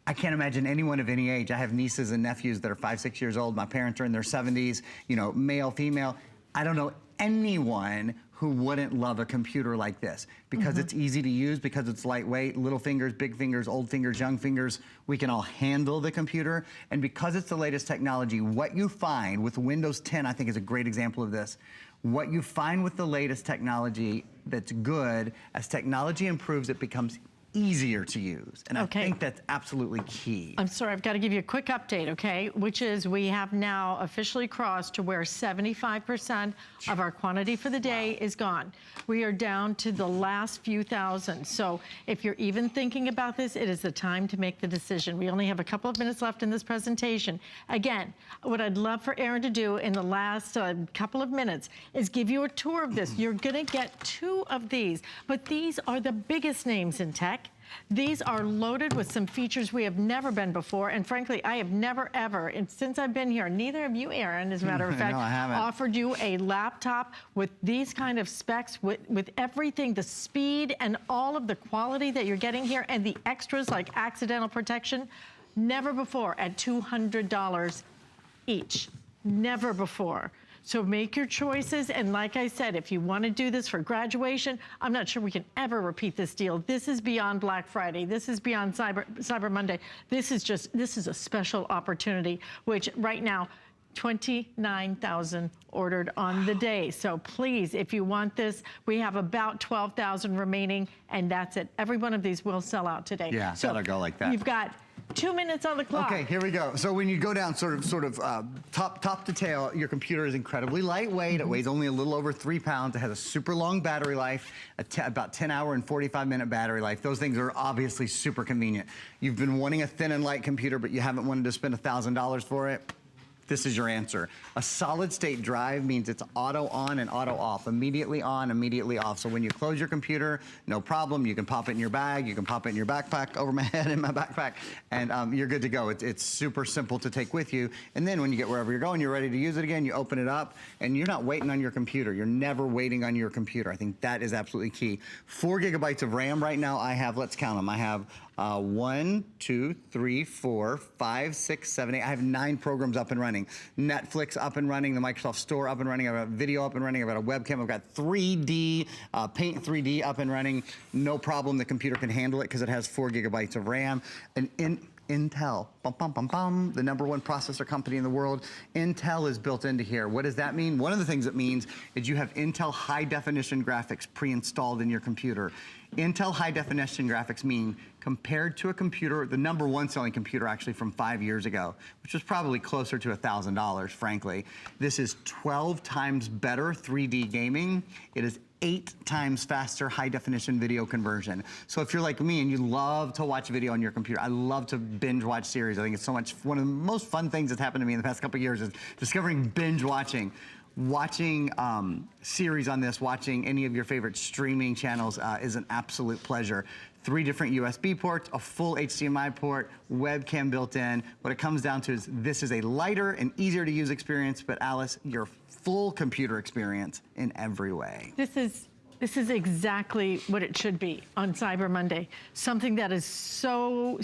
Speaker 2: I can't imagine anyone of any age. I have nieces and nephews that are 5, 6 years old. My parents are in their 70s, you know, male, female. I don't know anyone who wouldn't love a computer like this? Because it's easy to use, because it's lightweight, little fingers, big fingers, old fingers, young fingers, we can all handle the computer. And because it's the latest technology, what you find with Windows 10, I think is a great example of this. What you find with the latest technology that's good, as technology improves, it becomes easier to use. And I think that's absolutely key.
Speaker 1: I'm sorry, I've got to give you a quick update, okay? Which is we have now officially crossed to where 75% of our quantity for the day is gone. We are down to the last few thousand. So if you're even thinking about this, it is the time to make the decision. We only have a couple of minutes left in this presentation. Again, what I'd love for Erin to do in the last couple of minutes is give you a tour of this. You're gonna get 2 of these, but these are the biggest names in tech. These are loaded with some features we have never been before, and frankly, I have never ever, and since I've been here, neither have you, Erin, as a matter of fact,
Speaker 2: no, I haven't.
Speaker 1: offered you a laptop with these kind of specs, with everything, the speed and all of the quality that you're getting here, and the extras like accidental protection, never before at $200 each. Never before. So make your choices, and like I said, if you want to do this for graduation, I'm not sure we can ever repeat this deal. This is beyond Black Friday. This is beyond Cyber Monday. This is a special opportunity, which right now, 29,000 ordered on the day. So please, if you want this, we have about 12,000 remaining, and that's it. Every one of these will sell out today.
Speaker 2: Yeah,
Speaker 1: so
Speaker 2: that'll go like that.
Speaker 1: You've got 2 minutes on the clock.
Speaker 2: Okay, here we go. So when you go down sort of top to tail, your computer is incredibly lightweight. It weighs only a little over 3 pounds. It has a super long battery life, about 10-hour and 45-minute battery life. Those things are obviously super convenient. You've been wanting a thin and light computer, but you haven't wanted to spend $1,000 for it. This is your answer. A solid state drive means it's auto on and auto off, immediately on, immediately off. So when you close your computer, no problem. You can pop it in your bag, you can pop it in your backpack, over my head in my backpack, and you're good to go. It's super simple to take with you. And then when you get wherever you're going, you're ready to use it again, you open it up, and you're not waiting on your computer. You're never waiting on your computer. I think that is absolutely key. 4 gigabytes of RAM right now I have, let's count them. I have 1, 2, 3, 4, 5, 6, 7, 8. I have 9 programs up and running. Netflix up and running, the Microsoft Store up and running, I've got video up and running, I've got a webcam, I've got 3D, Paint 3D up and running. No problem, the computer can handle it because it has 4 gigabytes of RAM. And Intel, bum, bum, bum, bum, the #1 processor company in the world. Intel is built into here. What does that mean? One of the things it means is you have Intel high definition graphics pre-installed in your computer. Intel high definition graphics mean compared to a computer, the #1 selling computer actually from 5 years ago, which was probably closer to $1,000, frankly. This is 12 times better 3D gaming. It is 8 times faster high definition video conversion. So if you're like me and you love to watch video on your computer, I love to binge watch series. I think it's so much, one of the most fun things that's happened to me in the past couple of years is discovering binge watching. Watching series on this, watching any of your favorite streaming channels is an absolute pleasure. 3 different USB ports, a full HDMI port, webcam built in. What it comes down to is this is a lighter and easier to use experience, but Alice, your full computer experience in every way.
Speaker 1: This is exactly what it should be on Cyber Monday. Something that is so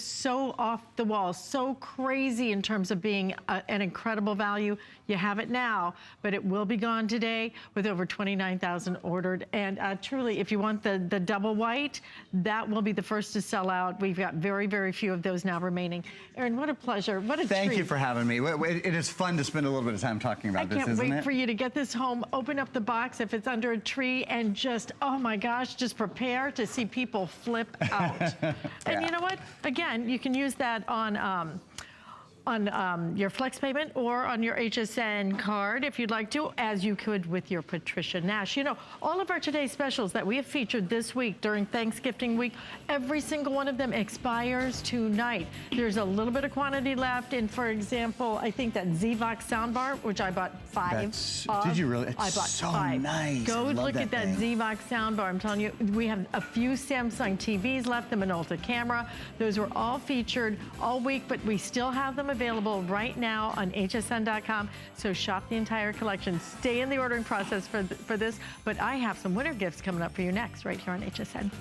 Speaker 1: off the wall, so crazy in terms of being an incredible value. You have it now, but it will be gone today with over 29,000 ordered. And truly, if you want the double white, that will be the first to sell out. We've got very, very few of those now remaining. Erin, what a pleasure, what a treat.
Speaker 2: Thank you for having me. It is fun to spend a little bit of time talking about this, isn't it?
Speaker 1: I can't wait for you to get this home, open up the box if it's under a tree, and just, oh my gosh, just prepare to see people flip out. And you know what? Again, you can use that on your flex payment or on your HSN card if you'd like to, as you could with your Patricia Nash. You know, all of our today's specials that we have featured this week during Thanksgiving week, every single one of them expires tonight. There's a little bit of quantity left. And for example, I think that Zvox soundbar, which I bought 5 of.
Speaker 2: Did you really? It's
Speaker 1: I bought
Speaker 2: so
Speaker 1: 5.
Speaker 2: nice.
Speaker 1: Go look at that
Speaker 2: thing.
Speaker 1: Zvox soundbar. I'm telling you, we have a few Samsung TVs left, the Minolta camera. Those were all featured all week, but we still have them available right now on hsn.com. So shop the entire collection. Stay in the ordering process for this, but I have some winter gifts coming up for you next right here on HSN.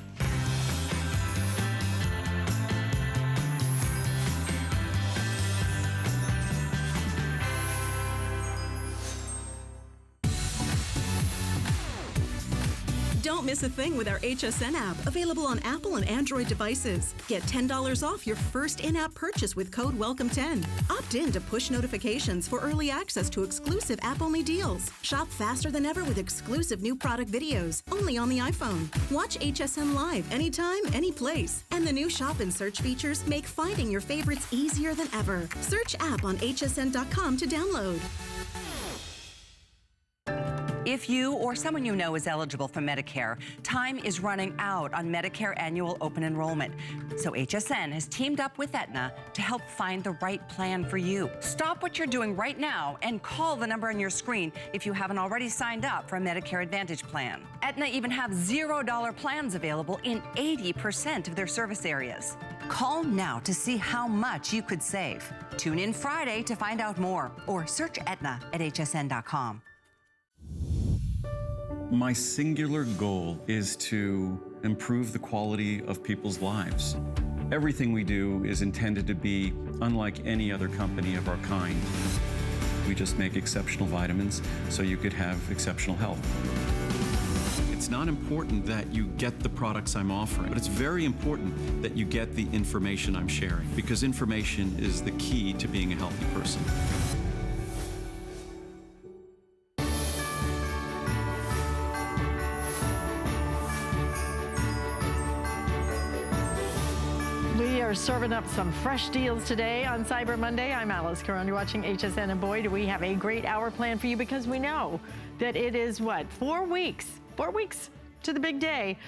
Speaker 3: Don't miss a thing with our HSN app, available on Apple and Android devices. Get $10 off your first in-app purchase with code WELCOME10. Opt in to push notifications for early access to exclusive app-only deals. Shop faster than ever with exclusive new product videos, only on the iPhone. Watch HSN Live anytime, any place. And the new shop and search features make finding your favorites easier than ever. Search app on hsn.com to download.
Speaker 4: If you or someone you know is eligible for Medicare, time is running out on Medicare annual open enrollment. So HSN has teamed up with Aetna to help find the right plan for you. Stop what you're doing right now and call the number on your screen if you haven't already signed up for a Medicare Advantage plan. Aetna even have $0 plans available in 80% of their service areas. Call now to see how much you could save. Tune in Friday to find out more, or search Aetna at hsn.com.
Speaker 5: My singular goal is to improve the quality of people's lives. Everything we do is intended to be unlike any other company of our kind. We just make exceptional vitamins so you could have exceptional health. It's not important that you get the products I'm offering, but it's very important that you get the information I'm sharing, because information is the key to being a healthy person.
Speaker 1: We are serving up some fresh deals today on Cyber Monday. I'm Alice Caron. You're watching HSN, and boy, do we have a great hour planned for you, because we know that it is, what, 4 weeks to the big day.